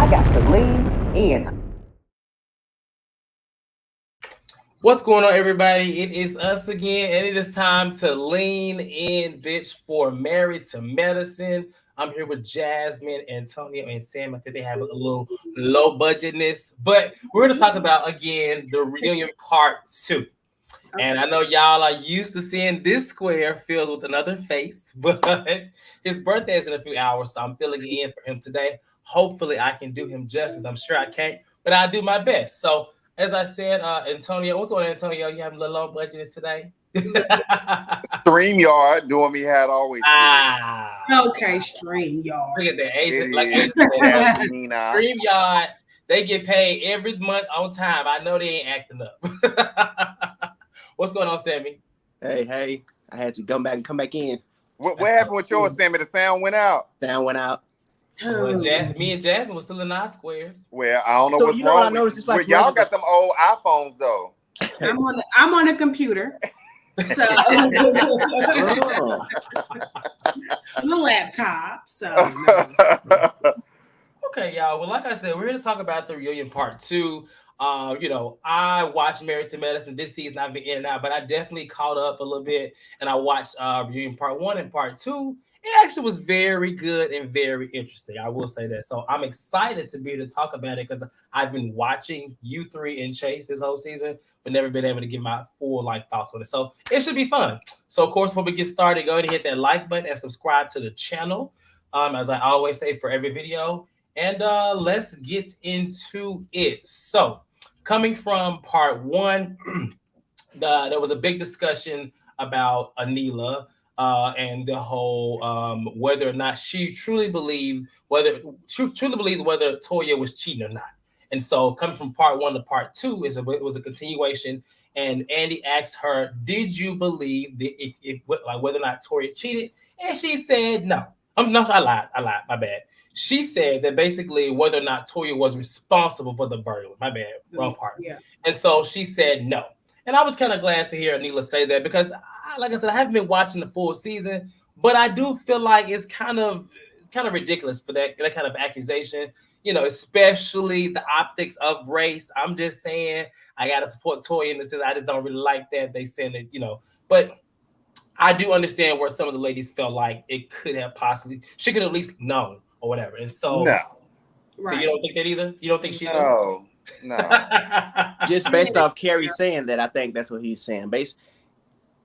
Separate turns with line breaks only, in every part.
I got to lean in.
What's going on, everybody? It is us again, and it is time to lean in, bitch, for Married to Medicine. I'm here with Jasmine, Antonio, and Sam. I think they have a little low budgetness, but we're going to talk about, again, the reunion part two. And I know y'all are used to seeing this square filled with another face, but his birthday is in a few hours, so I'm filling in for him today. Hopefully, I can do him justice. I'm sure I can't, but I'll do my best. So, as I said, Antonio, what's going on, Antonio? You having a little low budget today?
StreamYard doing me how it always do.
Okay, StreamYard.
Look at that. Asian,
It
like
is.
Asian said,
Nina.
StreamYard, they get paid every month on time. I know they ain't acting up. What's going on, Sammy?
Hey, I had to come back in.
What happened with yours, Sammy? The sound went out.
Sound went out.
Well, me and Jasmine was still in our squares.
Well, I don't know
So
what's
you know
wrong.
what I noticed? It's like
y'all got them old iPhones though.
I'm on a computer. So I'm a laptop. So
Okay, y'all. Well, like I said, we're here to talk about the reunion part two. I watched Married to Medicine this season. I've been in and out, but I definitely caught up a little bit, and I watched reunion part one and part two. It actually was very good and very interesting. I will say that. So I'm excited to be able to talk about it because I've been watching you three and Chase this whole season, but never been able to give my full thoughts on it. So it should be fun. So of course, before we get started, go ahead and hit that like button and subscribe to the channel. As I always say for every video. And let's get into it. So, coming from part one, there was a big discussion about Anila and the whole whether or not she truly believed whether Toya was cheating or not. And so, coming from part one to part two it was a continuation. And Andy asked her, "Did you believe that whether or not Toya cheated?" And she said, "No." No, I lied. My bad. She said that basically whether or not Toya was responsible for the burial. My bad, wrong part.
Yeah.
And so she said no. And I was kind of glad to hear Anila say that because, like I said, I haven't been watching the full season, but I do feel like it's kind of ridiculous for that kind of accusation. Especially the optics of race. I'm just saying I gotta support Toya in this. I just don't really like that they said it. But I do understand where some of the ladies felt like it could have possibly she could have at least known or whatever. And so,
No.
So you don't think that either? You don't think she
No.
Just based off Carrie saying that, I think that's what he's saying.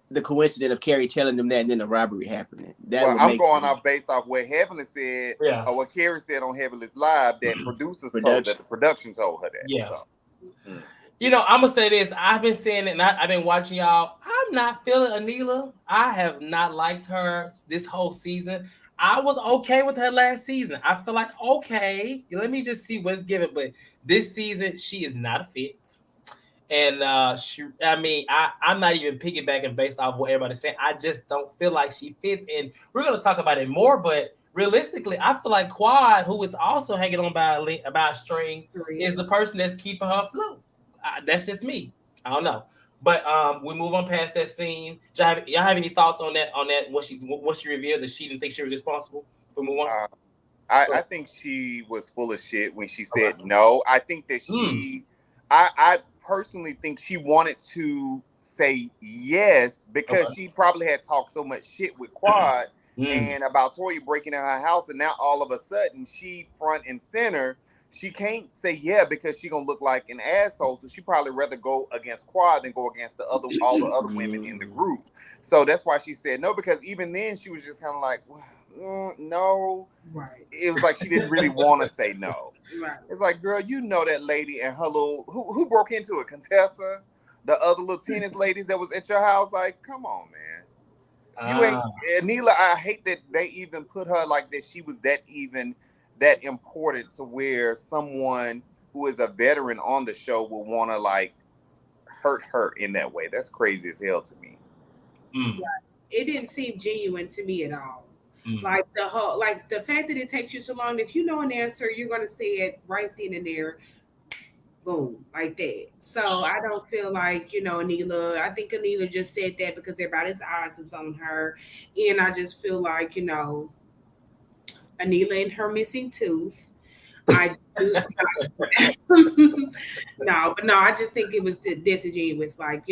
The coincidence of Carrie telling them that and then the robbery happening.
I'm going off based off what Heavenly said or what Carrie said on Heavenly's Live that producers told that the production told her that.
Yeah.
So.
I'm gonna say this. I've been saying it, and I've been watching y'all. I'm not feeling Anila. I have not liked her this whole season. I was okay with her last season. I feel like okay. Let me just see what's given. But this season, she is not a fit. And I'm not even piggybacking based off what everybody's saying. I just don't feel like she fits. And we're gonna talk about it more, but realistically, I feel like Quad, who is also hanging on by a string, is the person that's keeping her afloat. That's just me. I don't know, but we move on past that scene. Y'all have any thoughts on that? What she revealed that she didn't think she was responsible? We move on.
I think she was full of shit when she said no. I think that I personally think she wanted to say yes because she probably had talked so much shit with Quad and about Toya breaking in her house, and now all of a sudden she front and center. She can't say yeah because she gonna look like an asshole. So she probably rather go against Quad than go against all the other women in the group. So that's why she said no, because even then she was just kind of like, no.
Right.
It was like she didn't really want to say no.
Right.
It's like, girl, you know that lady and her little who broke into it, Contessa, the other little tennis ladies that was at your house. Like, come on, man. You ain't Neela. I hate that they even put her like that. She was that important to where someone who is a veteran on the show will want to like hurt her in that way. That's crazy as hell to me.
Right. It didn't seem genuine to me at all. Like the fact that it takes you so long. If you know an answer, you're gonna say it right then and there. Boom, like that. So I don't feel like, Anila. I think Anila just said that because everybody's eyes was on her, and I just feel like, Anila and her missing tooth. I do. No, but no, I just think it was disingenuous. Like,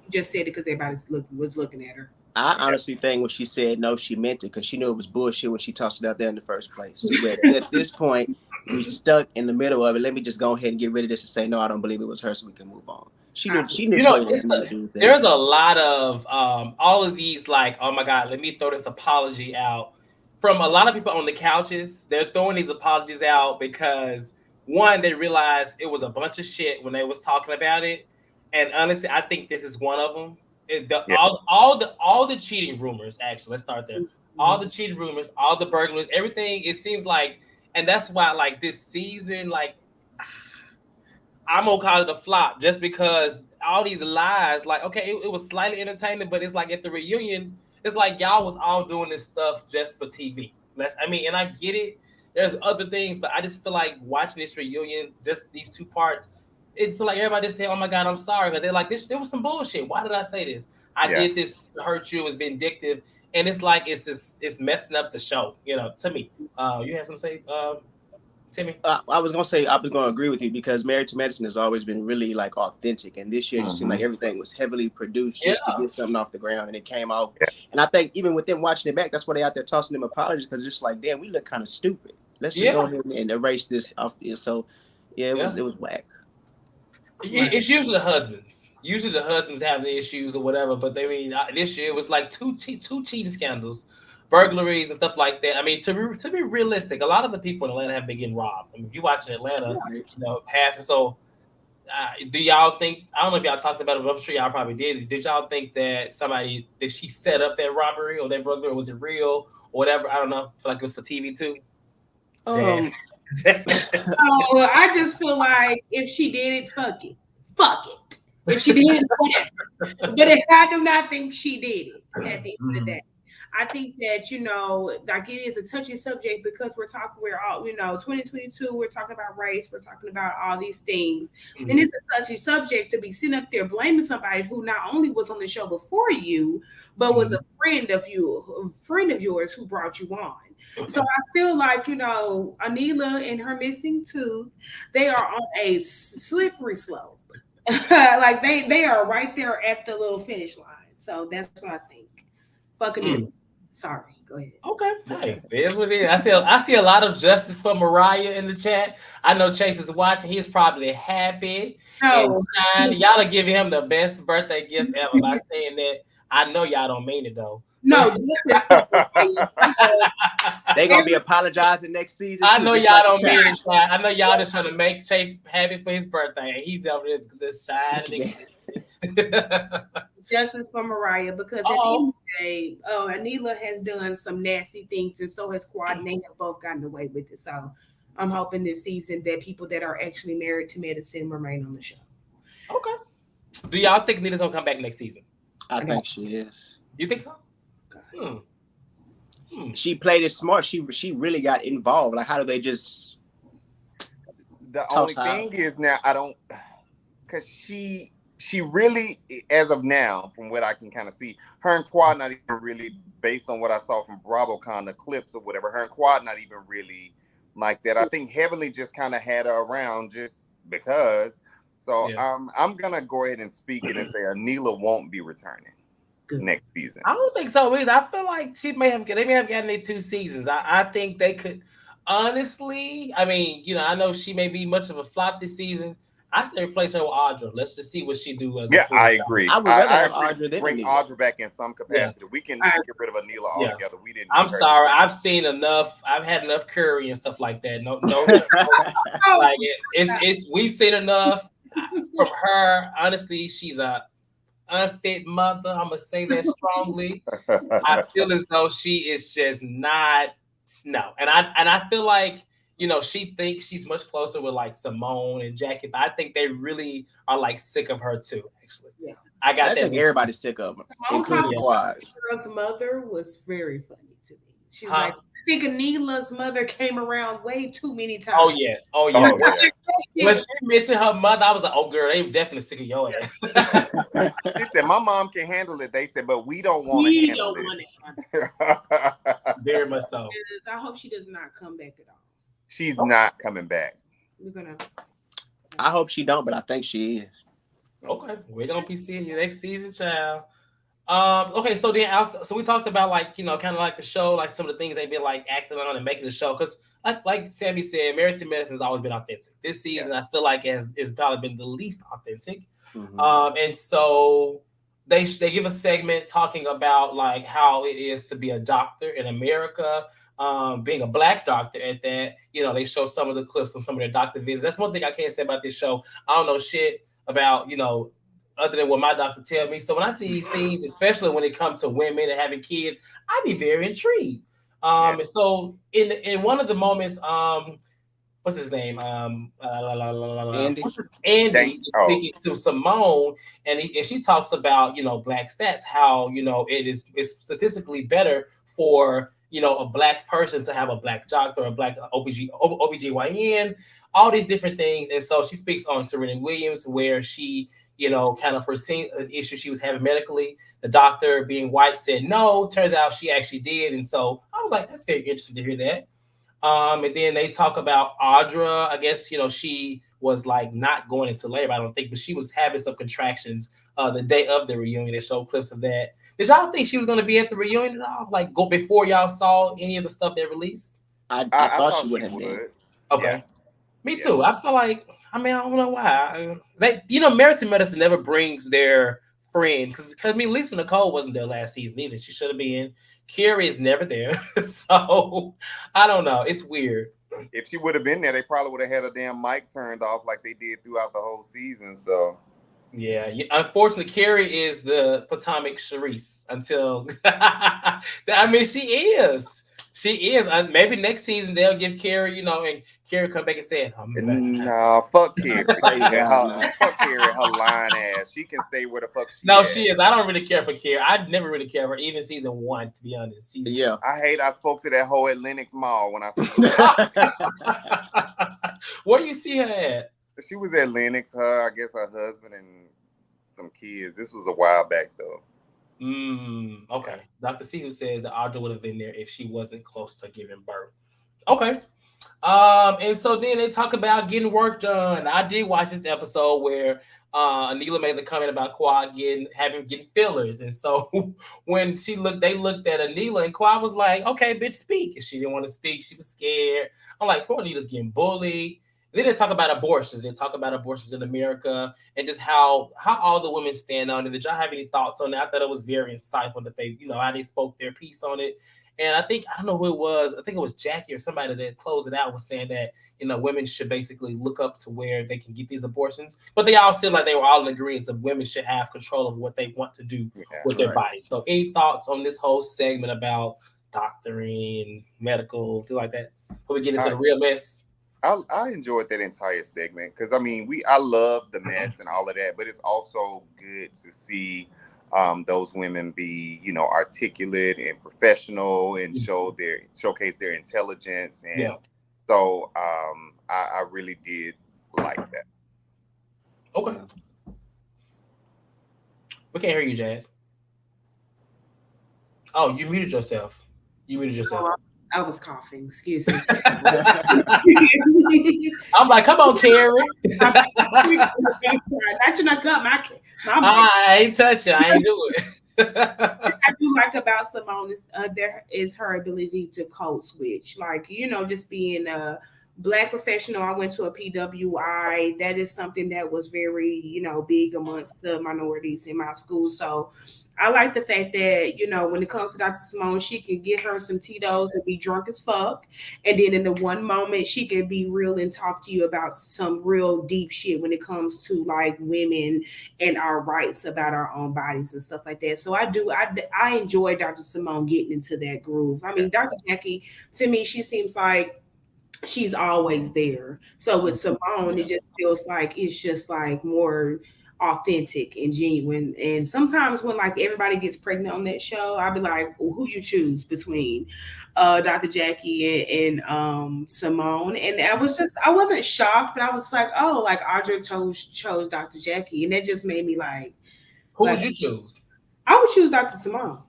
just said it because everybody was looking at her.
I honestly think when she said no, she meant it because she knew it was bullshit when she tossed it out there in the first place. But at this point, we stuck in the middle of it. Let me just go ahead and get rid of this and say no, I don't believe it was her, so we can move on. She knew Toya had nothing to do with that.
There's a lot of all of these like, oh my God, let me throw this apology out from a lot of people on the couches. They're throwing these apologies out because one, they realized it was a bunch of shit when they was talking about it, and honestly, I think this is one of them. All the cheating rumors. Actually, let's start there. All the cheating rumors, all the burglars, everything. It seems like, and that's why like this season, like I'm gonna call it a flop just because all these lies. Like, okay, it was slightly entertaining, but it's like at the reunion, it's like y'all was all doing this stuff just for TV. And I get it. There's other things, but I just feel like watching this reunion, just these two parts. It's like everybody just saying, "Oh my God, I'm sorry," because they're like, "This was some bullshit. Why did I say this? I did this to hurt you. It's vindictive," and it's like it's messing up the show. To me. You had something to say, Timmy?
I was gonna agree with you because Married to Medicine has always been really like authentic, and this year it just seemed like everything was heavily produced just to get something off the ground, and it came off. And I think even with them watching it back, that's why they out there tossing them apologies because it's just like, damn, we look kind of stupid. Let's just go ahead and erase this off. So it was whack.
It's usually the husbands. Usually the husbands have the issues or whatever. But this year it was like two cheating scandals, burglaries and stuff like that. I mean, to be realistic, a lot of the people in Atlanta have been getting robbed. I mean, if you watch in Atlanta, half. So, do y'all think? I don't know if y'all talked about it, but I'm sure y'all probably did. Did y'all think that she set up that robbery or that burglary? Was it real or whatever? I don't know. I feel like it was for TV too.
I just feel like if she did it, fuck it. If she did it, whatever. But I do not think she did it at the end of the day. I think that, like it is a touchy subject because we're all, 2022, we're talking about race, we're talking about all these things. And it's a touchy subject to be sitting up there blaming somebody who not only was on the show before you, but was a friend of yours who brought you on. So I feel like, Anila and her missing tooth, they are on a slippery slope. Like they are right there at the little finish line. So that's what I think. Fucking Anila. Sorry, go ahead.
Okay. Hey, there's what it is. I see a lot of justice for Mariah in the chat. I know Chase is watching. He's probably happy and shining. Y'all are giving him the best birthday gift ever by saying that. I know y'all don't mean it though.
No,
they gonna be apologizing next season.
I know y'all don't mean it. I know y'all just trying to make Chase happy for his birthday, and he's over this shining.
Justice for Mariah, because at the end of the day, Anila has done some nasty things, and so has Quad, and they have both gotten away with it. So I'm hoping this season that people that are actually married to medicine remain on the show.
Okay. Do y'all think Anita's gonna come back next season?
I think she is.
You think so?
She played it smart. She really got involved. Like, how do they just?
The only thing is now I don't, because she really, as of now, from what I can kind of see, her and Quad not even really, based on what I saw from BravoCon, the clips or whatever, her and Quad not even really like that. I think Heavenly just kind of had her around just because. So I'm gonna go ahead and speak it and say Anila won't be returning next season.
I don't think so either. I feel like they may have gotten their 2 seasons. I think they could. Honestly, I mean, I know she may be much of a flop this season. I say replace her with Audra. Let's just see what she do.
I agree.
I would rather have Audra than
bring Audra back in some capacity. We can get rid of Anila altogether. We didn't.
I'm sorry. I've seen enough. I've had enough curry and stuff like that. No, like we've seen enough from her. Honestly, she's a unfit mother. I'm gonna say that strongly. I feel as though she is just not. No, and I feel like she thinks she's much closer with like Simone and Jackie, but I think they really are like sick of her too. Actually, I think
everybody's sick of her, including Quad.
Girl's mother was very funny to me. She's like, I think Anila's mother came around way too many times.
Oh yes. When she mentioned her mother, I was like, oh girl, they definitely sick of your ass.
They said my mom can handle it. They said, but we don't want to handle it.
Very much so.
I hope she does not come back at all.
she's not coming back.
We're gonna.
I hope she don't, but I think she is.
Okay, we're gonna be seeing you next season, child. Okay, so then also, so we talked about like kind of like the show, like some of the things they've been like acting on and making the show. Because like Sammy said, Married to Medicine has always been authentic. This season, I feel like has probably been the least authentic. And so they give a segment talking about like how it is to be a doctor in America, being a black doctor at that. They show some of the clips of some of their doctor visits. That's one thing I can't say about this show. I don't know shit about other than what my doctor tell me. So when I see these scenes, especially when it comes to women and having kids, I'd be very intrigued. And so in one of the moments, what's his name?
Andy.
Andy is speaking to Simone, and she talks about black stats, how it's statistically better for a black person to have a black doctor, a black OBGYN, all these different things. And so she speaks on Serena Williams, where she kind of foreseen an issue she was having medically. The doctor, being white, said no. Turns out she actually did, and so I was like, that's very interesting to hear that. And then they talk about Audra. I guess she was like not going into labor, I don't think, but she was having some contractions the day of the reunion. They showed clips of that. Did y'all think she was going to be at the reunion at all? Like go before y'all saw any of the stuff they released?
I thought she would have been.
Okay. Yeah. Me too. I feel like, I don't know why. Married to Medicine never brings their friend, because Lisa Nicole wasn't there last season either. She should have been. Carrie is never there. So I don't know. It's weird.
If she would have been there, they probably would have had a damn mic turned off like they did throughout the whole season. So
yeah. Unfortunately, Carrie is the Potomac Charisse until she is. She is. Maybe next season they'll give Carrie, and Carrie come back and say,
"No, fuck Carrie. Fuck Carrie, her lying ass. She can stay where the fuck she is."
She is. I don't really care for Carrie. I never really care for her, even season 1, to be honest.
I spoke to that hoe at Lenox Mall when I see her.
Where you see her at?
She was at Lenox. I guess her husband and some kids. This was a while back though.
Okay. Dr. C who says that Audra would have been there if she wasn't close to giving birth. Okay. And so then they talk about getting work done. I did watch this episode where Anila made the comment about Quad getting fillers. And so when they looked at Anila, and Quad was like, okay, bitch, speak. And she didn't want to speak. She was scared. I'm like, poor Anila's getting bullied. Then they talk about abortions. They talk about abortions in America and just how all the women stand on it. Did y'all have any thoughts on that? I thought it was very insightful that they, how they spoke their piece on it. And I don't know who it was. I think it was Jackie or somebody that closed it out was saying that, women should basically look up to where they can get these abortions. But they all said like they were all in agreement of women should have control of what they want to do with their bodies. So any thoughts on this whole segment about doctoring and medical, things like that, before we get into the real mess?
I enjoyed that entire segment because I love the mess and all of that, but it's also good to see those women be articulate and professional and showcase their intelligence, and so I really did like that.
Okay, we can't hear you, Jazz. Oh, you muted yourself.
Oh, I was coughing. Excuse me.
I'm like, come on, Carrie.
Not your cup,
I ain't touching. I ain't do it.
I do like about Simone is her ability to code switch. Like, just being a Black professional. I went to a PWI. That is something that was very, big amongst the minorities in my school. So I like the fact that, when it comes to Dr. Simone, she can get her some Tito's and be drunk as fuck. And then in the one moment, she can be real and talk to you about some real deep shit when it comes to like women and our rights about our own bodies and stuff like that. So I enjoy Dr. Simone getting into that groove. Dr. Jackie, to me, she seems like she's always there. So with Simone, it just feels like it's just like more authentic and genuine. And sometimes when like everybody gets pregnant on that show, I'll be like, well, who you choose between Dr. Jackie and Simone? And I wasn't shocked, but I was like, oh, like Audra chose Dr. Jackie, and that just made me like,
who would you choose?
I would choose Dr. Simone.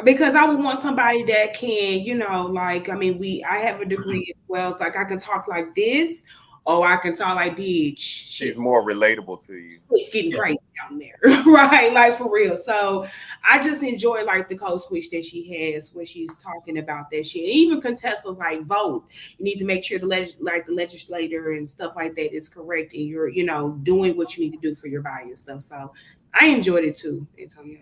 because I would want somebody that can, like, I mean, I have a degree as well. Like I can talk like this, or I can talk like, bitch,
she's more relatable to you.
It's getting crazy down there, right? Like for real. So I just enjoy like the code switch that she has when she's talking about that shit. Even contestants like vote. You need to make sure the legislator and stuff like that is correct, and you're doing what you need to do for your body and stuff. So I enjoyed it too, Antonio.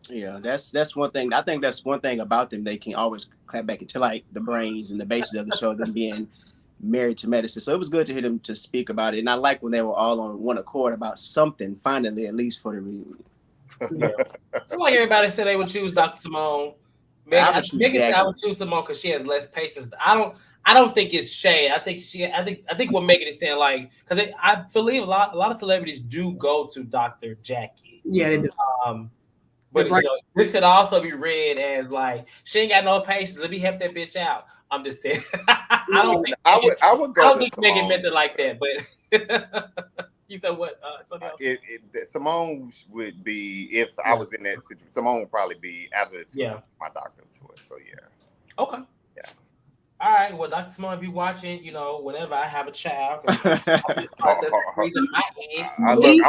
Yeah, that's one thing. I think that's one thing about them. They can always clap back into like the brains and the basis of the show, them being married to medicine. So it was good to hear them to speak about it. And I like when they were all on one accord about something, finally, at least for the reunion.
Yeah. So like everybody said they would choose Dr. Simone. Megan said I would choose Simone because she has less patience. I don't think it's shade. I think what Megan is saying, like, because I believe a lot of celebrities do go to Dr. Jackie.
Yeah, they do.
But this could also be read as like she ain't got no patience. Let me help that bitch out. I'm just saying. I don't think Megan meant it like that. But you said what?
Simone would be, if I was in that situation. Simone would probably be out of the two, my doctor of choice. So yeah.
Okay. Yeah. All right. Well, Dr. Simone, if you're watching, whenever I have a child,
I'm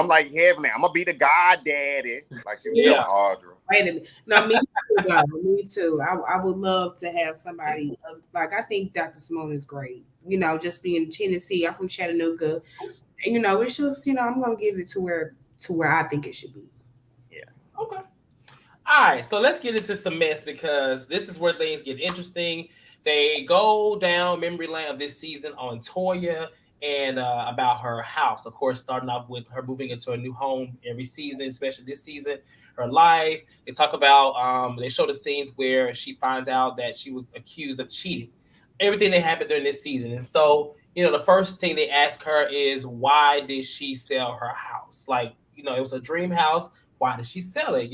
like heavenly. I'm gonna be the goddaddy, like she was telling Audra.
Wait a minute. No, me too. No, me too. I would love to have somebody like, I think Dr. Simone is great. Just being in Tennessee. I'm from Chattanooga. It's just, I'm gonna give it to where I think it should be.
Yeah. Okay. All right. So let's get into some mess, because this is where things get interesting. They go down memory lane of this season on Toya and about her house. Of course, starting off with her moving into a new home every season, especially this season, her life. They talk about, they show the scenes where she finds out that she was accused of cheating. Everything that happened during this season. And so, the first thing they ask her is, why did she sell her house? Like, it was a dream house. Why did she sell it?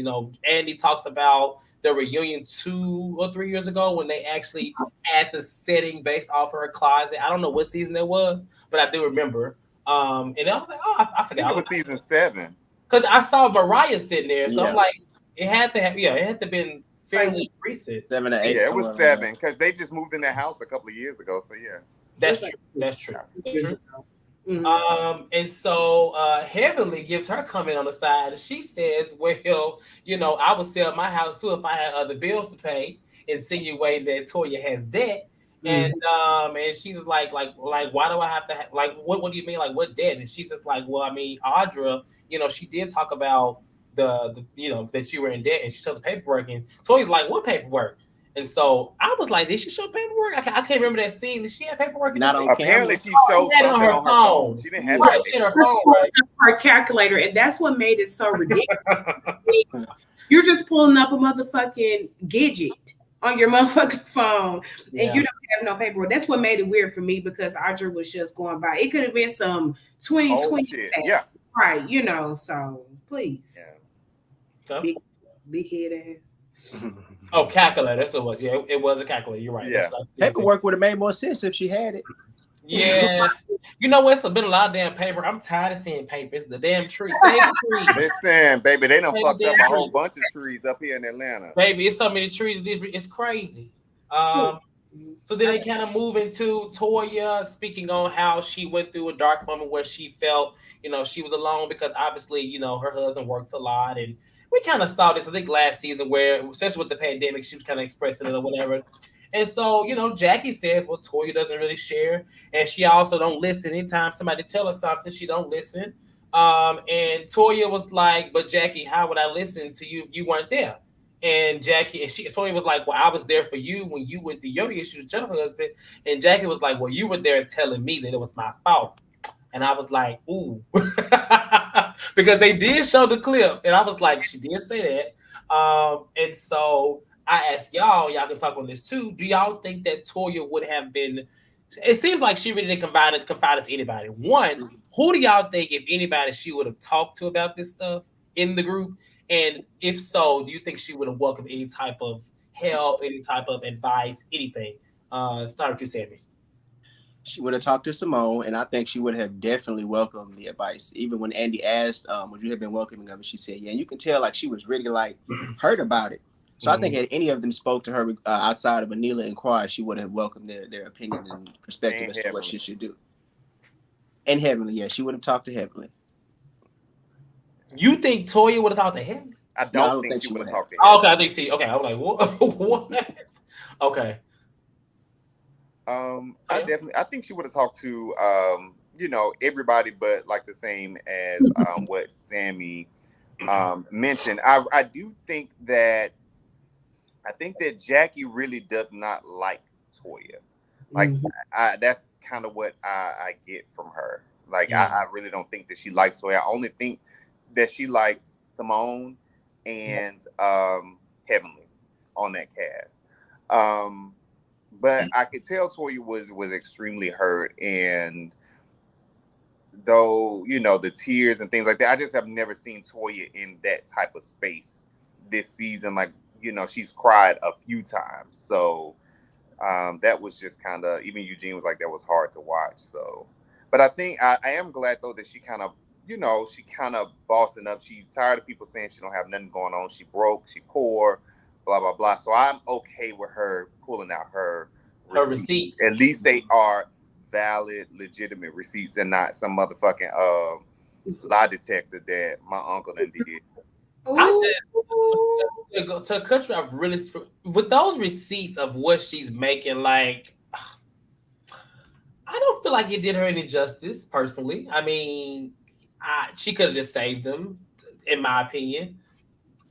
Andy talks about the reunion 2 or 3 years ago when they actually had the setting based off of her closet. I don't know what season it was, but I do remember. And I was like, oh, I forgot.
It was season 7.
Because I saw Mariah sitting there. So I'm like, it had to been fairly recent.
7 or 8.
Yeah, it was 7, because they just moved in their house a couple of years ago. So yeah.
That's true. Mm-hmm. And so Heavenly gives her comment on the side. She says, well, I would sell my house too if I had other bills to pay, insinuating that Toya has debt. Mm-hmm. And she's like, why do I have to what do you mean? Like, what debt? And she's just like, well, I mean, Audra, she did talk about the that you were in debt, and she showed the paperwork, and Toya's like, what paperwork? And so I was like, did she show paperwork? I can't remember that scene. Did she have paperwork?
Not on
Apparently, she showed something on her phone. She didn't have
her phone, right? Her calculator, and that's what made it so ridiculous. You're just pulling up a motherfucking gadget on your motherfucking phone, and you don't have no paperwork. That's what made it weird for me, because Audra was just going by. It could have been some 2020, right? So please, big head ass.
Oh, calculator. That's what it was. Yeah, it was a calculator. You're right.
Yeah.
Paperwork would have made more sense if she had it.
Yeah. It's been a lot of damn paper. I'm tired of seeing papers. The damn tree. Save the tree.
Listen, baby, they done fucked up a whole bunch of trees up here in Atlanta.
Baby, it's so many trees. It's crazy. So then they kind of move into Toya speaking on how she went through a dark moment where she felt, she was alone because obviously, her husband works a lot, and we kind of saw this, I think, last season where, especially with the pandemic, she was kind of expressing it or whatever. And so, Jackie says, well, Toya doesn't really share. And she also don't listen. Anytime somebody tell her something, she don't listen. And Toya was like, but Jackie, how would I listen to you if you weren't there? And Toya was like, well, I was there for you when you went through your issues with your husband. And Jackie was like, well, you were there telling me that it was my fault. And I was like, ooh, because they did show the clip. And I was like, she did say that. And so I asked y'all can talk on this too. Do y'all think that Toya would have been, it seems like she really didn't confide to anybody. One, who do y'all think, if anybody, she would have talked to about this stuff in the group? And if so, do you think she would have welcomed any type of help, any type of advice, anything? Start with you, Sammy.
She would have talked to Simone, and I think she would have definitely welcomed the advice. Even when Andy asked, would you have been welcoming of it, she said, yeah. And you can tell, like, she was really, like, hurt about it. So I think had any of them spoke to her outside of Anila and Quad, she would have welcomed their opinion and perspective as to what she should do. And Heavenly, yeah, she would have talked to Heavenly.
You think Toya would have talked to Heavenly?
I don't think she would have talked to
Heavenly. Okay, I think she. Okay, I was like, what? Okay.
I think she would have talked to everybody, but like the same as what Sammy mentioned. I do think that Jackie really does not like Toya. Like that's kind of what I get from her. Like I really don't think that she likes Toya. I only think that she likes Simone and Heavenly on that cast. But I could tell Toya was extremely hurt, and though the tears and things like that, I just have never seen Toya in that type of space this season. Like she's cried a few times, so that was just kind of, even Eugene was like, that was hard to watch. So, but I think I am glad though that she kind of bossing up. She's tired of people saying she don't have nothing going on. She broke, she poor, blah blah blah. So I'm okay with her pulling out her receipts. At least they are valid, legitimate receipts and not some motherfucking lie detector that my uncle done did.
To country, I've really, with those receipts of what she's making, like, I don't feel like it did her any justice personally. I mean, she could have just saved them, in my opinion.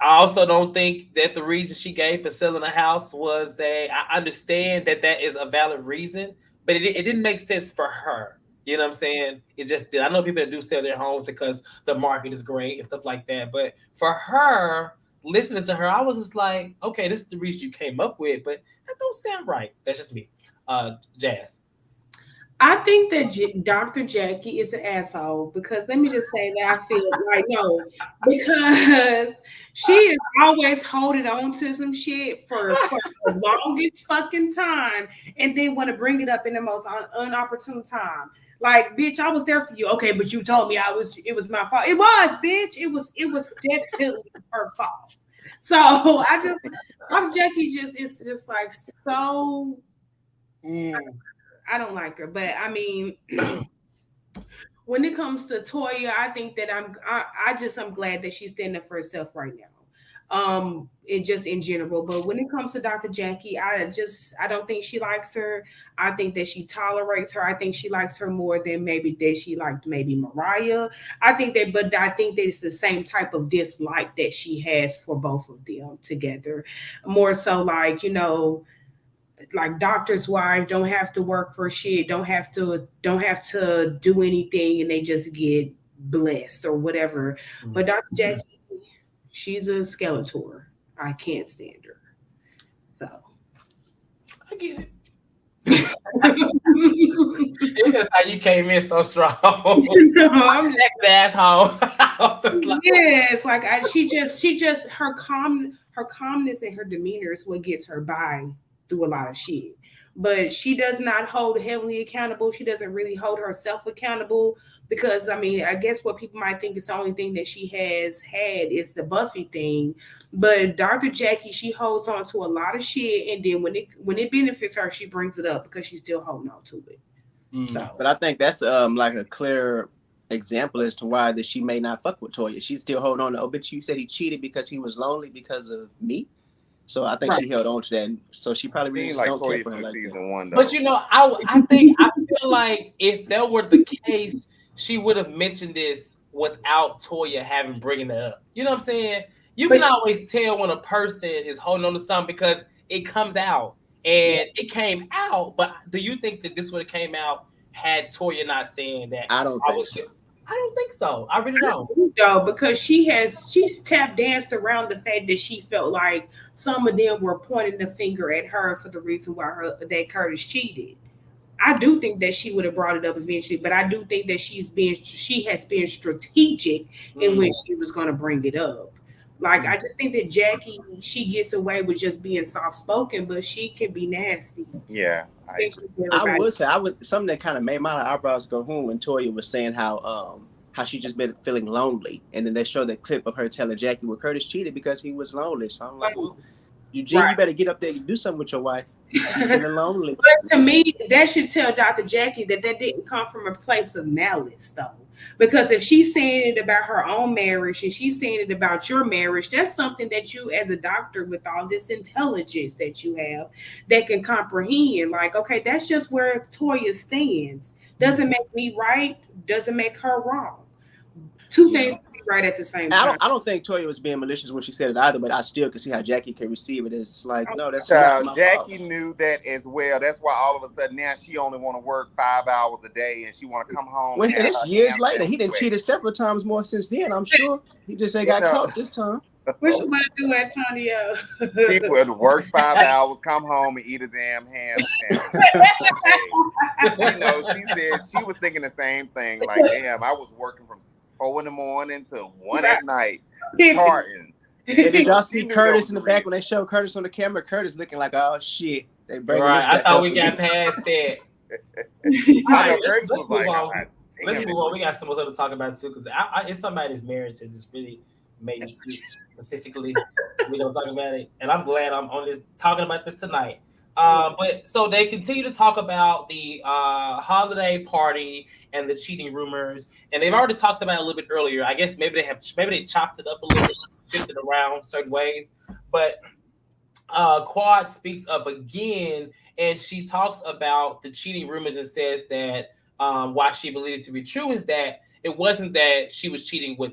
I also don't think that the reason she gave for selling the house was I understand that is a valid reason, but it didn't make sense for her. You know what I'm saying? It just did. I know people that do sell their homes because the market is great and stuff like that. But for her, listening to her, I was just like, okay, this is the reason you came up with, but that don't sound right. That's just me. Jazz.
I think that Dr. Jackie is an asshole because let me just say that I feel like no, because she is always holding on to some shit for the longest fucking time and then want to bring it up in the most unopportune time. Like, bitch, I was there for you. Okay, but you told me it was my fault. It was, bitch. It was definitely her fault. So Dr. Jackie is just like so. I don't like her, but I mean, when it comes to Toya, I think that I'm glad that she's standing up for herself right now. And just in general. But when it comes to Dr. Jackie, I don't think she likes her. I think that she tolerates her. I think she likes her more than maybe that she liked maybe Mariah. I think that it's the same type of dislike that she has for both of them together. More so like, like doctor's wife don't have to work for shit, don't have to do anything, and they just get blessed or whatever. But Dr. Jackie, she's a Skeletor. I can't stand her. So
I get it. It's just how you came in so strong. I'm an asshole.
Yes, like she just her calmness and her demeanor is what gets her by through a lot of shit. But she does not hold Heavenly accountable. She doesn't really hold herself accountable because, I mean, I guess what people might think is the only thing that she has had is the Buffy thing. But Dr. Jackie, she holds on to a lot of shit, and then when it benefits her, she brings it up because she's still holding on to it. So,
but I think that's like a clear example as to why that she may not fuck with Toya. She's still holding on to, but you said he cheated because he was lonely because of me. So I think she held on to that. So she probably really
like
don't care
for
her like
season one. Though.
But I feel like if that were the case, she would have mentioned this without Toya having bringing it up. You know what I'm saying? You can always tell when a person is holding on to something because it comes out, and it came out. But do you think that this would have came out had Toya not saying that?
I don't think so.
I don't think so. I really don't.
No, because she's tap danced around the fact that she felt like some of them were pointing the finger at her for the reason why that Curtis cheated. I do think that she would have brought it up eventually, but I do think that she has been strategic in when she was going to bring it up. Like, I just think that Jackie, she gets away with just being soft spoken, but she can be nasty.
Yeah,
I would say something that kind of made my eyebrows go home when Toya was saying how she just been feeling lonely, and then they show that clip of her telling Jackie, well, Curtis cheated because he was lonely. So I'm like, well, Eugene, you better get up there and do something with your wife. She's feeling lonely.
But to me, that should tell Dr. Jackie that didn't come from a place of malice, though. Because if she's saying it about her own marriage and she's saying it about your marriage, that's something that you, as a doctor with all this intelligence that you have, that can comprehend. Like, okay, that's just where Toya stands. Doesn't make me right, doesn't make her wrong. Two things can be right at the same time.
I don't think Toya was being malicious when she said it either, but I still can see how Jackie can receive it as like, no, that's not my
Jackie
fault.
knew that as well. That's why all of a sudden now she only want to work 5 hours a day and she want to come home.
When it's years later, he done cheated several times more since then. I'm sure he just ain't got caught this time.
What you want to do, Antonio?
He would work 5 hours, come home and eat a damn ham sandwich. She said she was thinking the same thing. Like, damn, I was working from 4 in the morning to 1 at night, charting.
And did y'all see Curtis in the back when they showed Curtis on the camera? Curtis looking like, oh shit, they bringing this back.
I thought we got past that.
Curtis was like,
let's move on. We got some other to talk about too, because it's somebody's marriage that just really made me itch specifically. We're gonna talk about it, and I'm glad I'm on this talking about this tonight. But so they continue to talk about the holiday party and the cheating rumors, and they've already talked about it a little bit earlier. I guess maybe they chopped it up a little bit, shifted around certain ways. But Quad speaks up again, and she talks about the cheating rumors and says that why she believed it to be true is that it wasn't that she was cheating with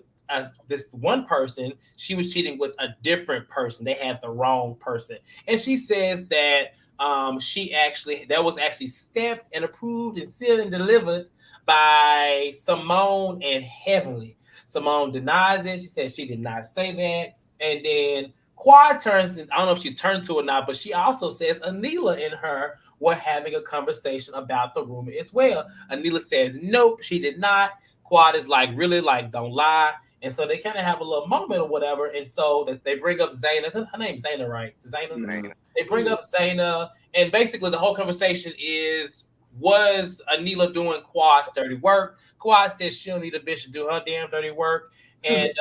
this one person, she was cheating with a different person. They had the wrong person, and she says that that was actually stamped and approved and sealed and delivered by Simone and Heavenly. Simone denies it. She says she did not say that. And then Quad turns, I don't know if she turned to it or not, but she also says Anila and her were having a conversation about the rumor as well. Anila says, nope, she did not. Quad is like, really, like, don't lie. And so they kind of have a little moment or whatever. And so that they bring up Zaina. Her name's Zaina, right? Zaina. They bring up Zaina. And basically the whole conversation is, was Anila doing Quad's dirty work? Quad says she don't need a bitch to do her damn dirty work. And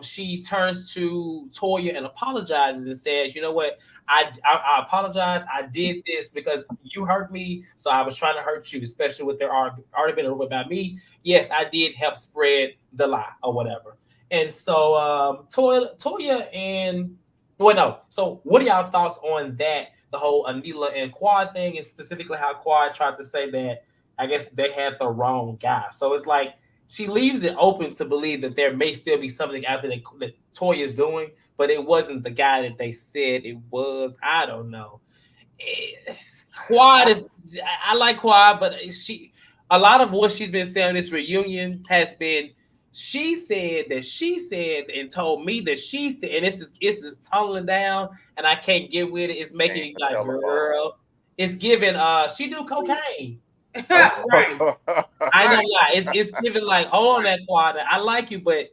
she turns to Toya and apologizes and says, you know what? I apologize. I did this because you hurt me. So I was trying to hurt you, especially with there already been a rumor about me. Yes, I did help spread the lie or whatever. And so Toya and so what are y'all thoughts on that? The whole Anila and Quad thing, and specifically how Quad tried to say that I guess they had the wrong guy. So it's like she leaves it open to believe that there may still be something out there that Toya is doing, but it wasn't the guy that they said it was. I don't know. Quad is, I like Quad, but a lot of what she's been saying in this reunion has been, she said and told me that she said, and it's just tumbling down, and I can't get with it. It's making me like, girl, it's giving. She do cocaine. Right. I know lie. It's giving like, hold on, that Quad. I like you, but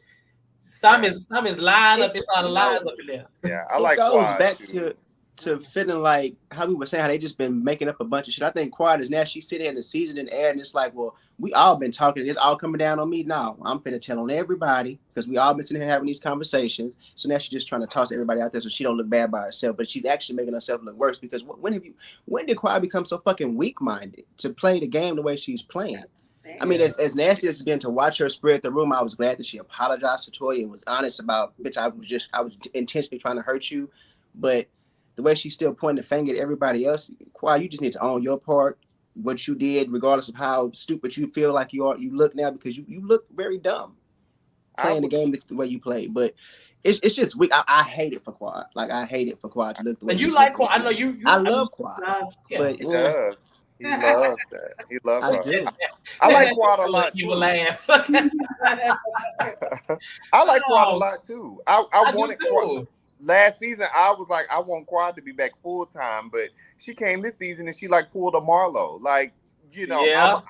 some is lying up. It's a lot of lies up in there.
Yeah, I like
Quad. It goes back
too.
to feeling like how we were saying how they just been making up a bunch of shit. I think Quad is now she's sitting in the season and air, and it's like, well, we all been talking. It's all coming down on me now. I'm finna tell on everybody because we all been sitting here having these conversations. So now she's just trying to toss everybody out there so she don't look bad by herself. But she's actually making herself look worse because when did Quad become so fucking weak-minded to play the game the way she's playing? I mean, as nasty as it's been to watch her spread the rumor, I was glad that she apologized to Toya and was honest about, bitch, I was intentionally trying to hurt you, but the way she's still pointing the finger at everybody else, Quad, you just need to own your part, what you did, regardless of how stupid you feel like you look now, because you look very dumb playing the game the way you play. But it's just weak. I hate it for Quad. Like, I hate it for Quad to look the way
you like Quad. I know you.
I love Quad. But
he does. He loves that. He loves
that.
I like Quad a lot.
You will laugh.
I like Quad a lot too. I wanted Quad. Last season, I was like, I want Quad to be back full time, but she came this season and she like pulled a Marlo. Like, you know,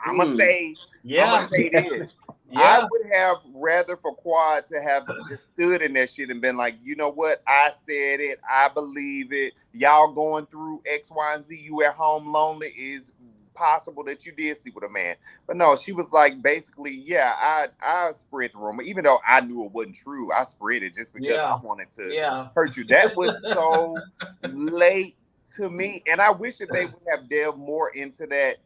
I'm gonna say this. I would have rather for Quad to have just stood in that shit and been like, you know what? I said it. I believe it. Y'all going through X, Y, and Z. You at home lonely is possible that you did sleep with a man. But no, she was like, basically, yeah, I spread the rumor, even though I knew it wasn't true. I spread it just because I wanted to hurt you. That was so late to me, and I wish that they would have delved more into that.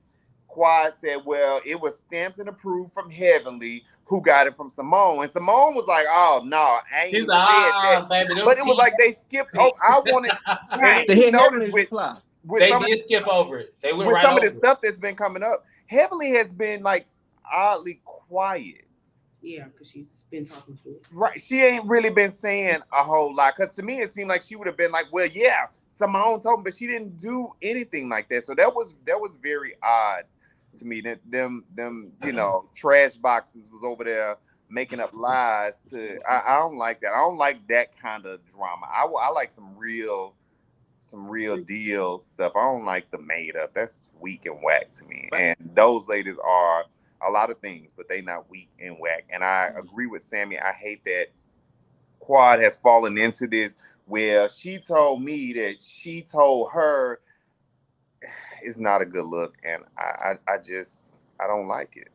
Quad said, well, it was stamped and approved from Heavenly, who got it from Simone. And Simone was like, oh, no, I ain't
He's
said that.
baby,
but it was like they skipped over. I wanted, and if you notice with
they did skip over it. They went
with
right
some
over
of the stuff that's been coming up. Heavenly has been like oddly quiet.
Yeah, because she's been talking to it.
Right. She ain't really been saying a whole lot. Because to me, it seemed like she would have been like, well, yeah, Simone told me, but she didn't do anything like that. So that was very odd to me. That them trash boxes was over there making up lies. I don't like that. I don't like that kind of drama. I like some real deal stuff. I don't like the made up. That's weak and whack to me. And those ladies are a lot of things, but they not weak and whack. And I agree with Sammy. I hate that Quad has fallen into this where she told me that she told her it's not a good look, and I don't like it.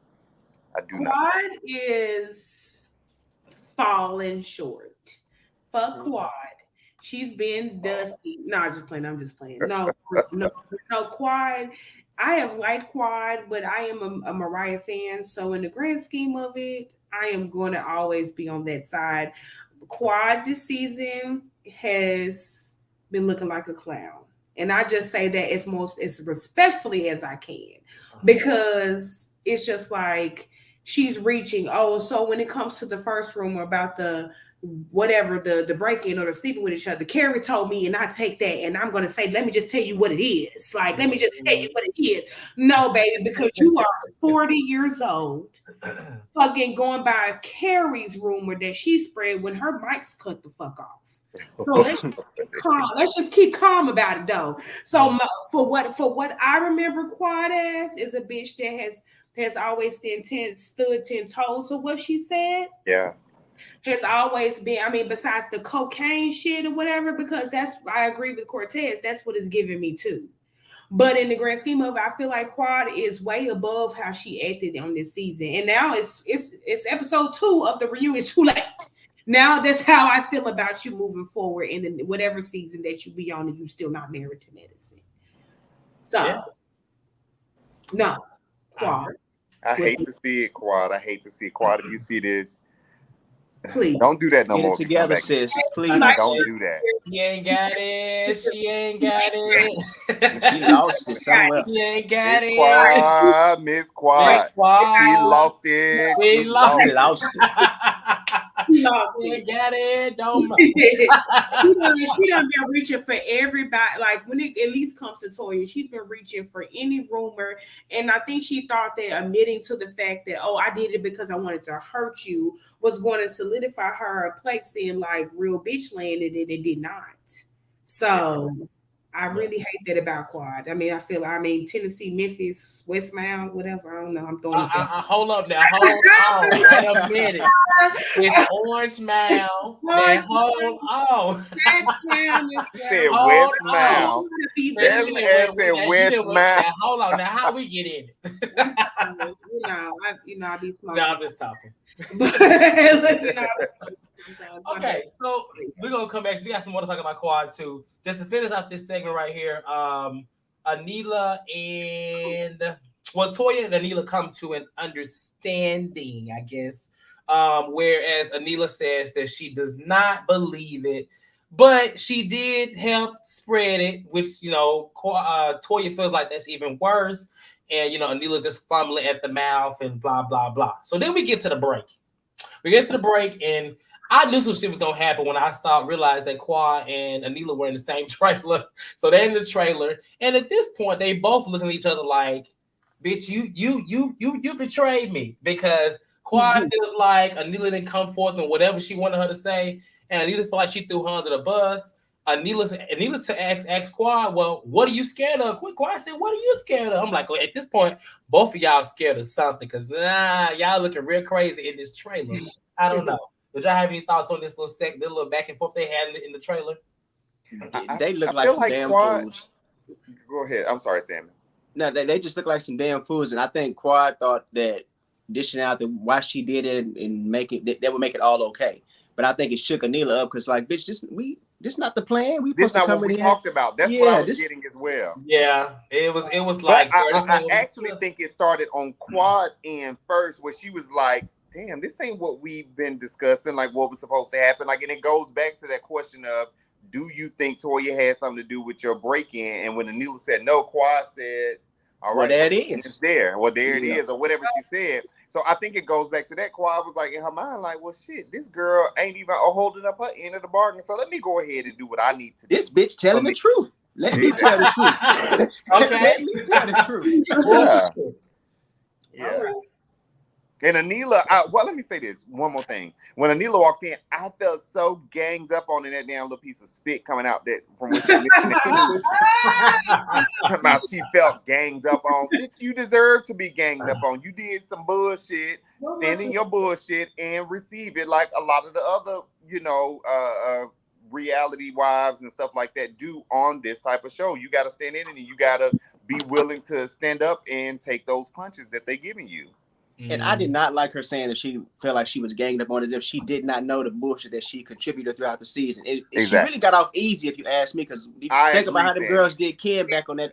I do not.
Quad is falling short. Fuck Quad. She's been dusty. No, I'm just playing. No, Quad. I have liked Quad, but I am a Mariah fan. So in the grand scheme of it, I am going to always be on that side. Quad this season has been looking like a clown. And I just say that as respectfully as I can, because it's just like she's reaching. Oh, so when it comes to the first rumor about the whatever, the break-in or the sleeping with each other, Carrie told me, and I take that, and I'm going to say, let me just tell you what it is. Like, let me just tell you what it is. No, baby, because you are 40 years old, fucking going by Carrie's rumor that she spread when her mics cut the fuck off. So let's just keep calm about it, though. So for what I remember, Quad as is a bitch that has always stood 10 toes to what she said.
Yeah.
Has always been, I mean, besides the cocaine shit or whatever, because I agree with Cortez, that's what it's giving me too. But in the grand scheme of it, I feel like Quad is way above how she acted on this season. And now it's episode 2 of the reunion. It's too late. Now that's how I feel about you moving forward in whatever season that you be on and you still not married to medicine. So, no, Quad.
I hate to see it, Quad. I hate to see it, Quad. If you see this,
please
don't do that no
more. Get it together, sis. Please
don't do that.
She ain't got it. She ain't got it.
She lost it somewhere.
She ain't got it.
Quad, Miss Quad. She lost it.
She lost it.
She
got it. Don't
she done been reaching for everybody. Like when it at least comes to Toya, she's been reaching for any rumor. And I think she thought that admitting to the fact that, oh, I did it because I wanted to hurt you was going to solidify her a place in like real bitch land, and it did not. So I really hate that about Quad. I mean, Tennessee, Memphis, West Mount, whatever. I don't know. I'm throwing it back.
Hold up now. Hold on. Wait a minute. It's Orange Mound. Hold on.
Said West Mount. Said West Mount.
Hold on. Now, how we get in it?
I be smart.
No, I'm just talking. Okay, so we're gonna come back. We got some more to talk about Quad too. Just to finish off this segment right here, Anila and Toya and Anila come to an understanding, I guess. Whereas Anila says that she does not believe it, but she did help spread it, which Toya feels like that's even worse. And Anila's just fumbling at the mouth and blah blah blah. So then we get to the break. And I knew some shit was gonna happen when I realized that Quad and Anila were in the same trailer. So they're in the trailer, and at this point, they both looking at each other like, "Bitch, you betrayed me," because Quad feels like Anila didn't come forth and whatever she wanted her to say, and Anila felt like she threw her under the bus. Anila to ask Quad, well, what are you scared of? Quad said, what are you scared of? I'm like, well, at this point, both of y'all scared of something because y'all looking real crazy in this trailer. I don't know. Did y'all have any thoughts on this little back and forth they had in the trailer?
They look like some damn fools.
Go ahead. I'm sorry, Sammy.
No, they just look like some damn fools, and I think Quad thought that dishing out why she did it and make it that would make it all okay. But I think it shook Anila up because, like, bitch, this not the plan. We
This
supposed to
not
come
what we
in here.
talked about. That's what I was getting as well.
Yeah, it was
But
like.
I actually think it started on Quad's end first, where she was like, "Damn, this ain't what we've been discussing. Like, what was supposed to happen." Like, and it goes back to that question of, "Do you think Toya had something to do with your break-in?" And when Anila said no, Quad said, "All right,
well, there it is.
It's there. Well, there it is," or whatever she said. So I think it goes back to that. Quad was like in her mind, like, "Well, shit, this girl ain't even holding up her end of the bargain. So let me go ahead and do what I need to do."
This bitch telling the truth. Let me tell the truth.
Okay.
Let me tell the truth.
Yeah. Yeah. And Anila, well, let me say this one more thing. When Anila walked in, I felt so ganged up on that damn little piece of spit coming out that from when she about she felt ganged up on. Bitch, you deserve to be ganged up on. You did some bullshit, stand in your bullshit and receive it like a lot of the other, reality wives and stuff like that do on this type of show. You got to stand in it and you got to be willing to stand up and take those punches that they're giving you.
And I did not like her saying that she felt like she was ganged up on, as if she did not know the bullshit that she contributed throughout the season. Exactly. She really got off easy, if you ask me, because think about how the girls did Ken back on that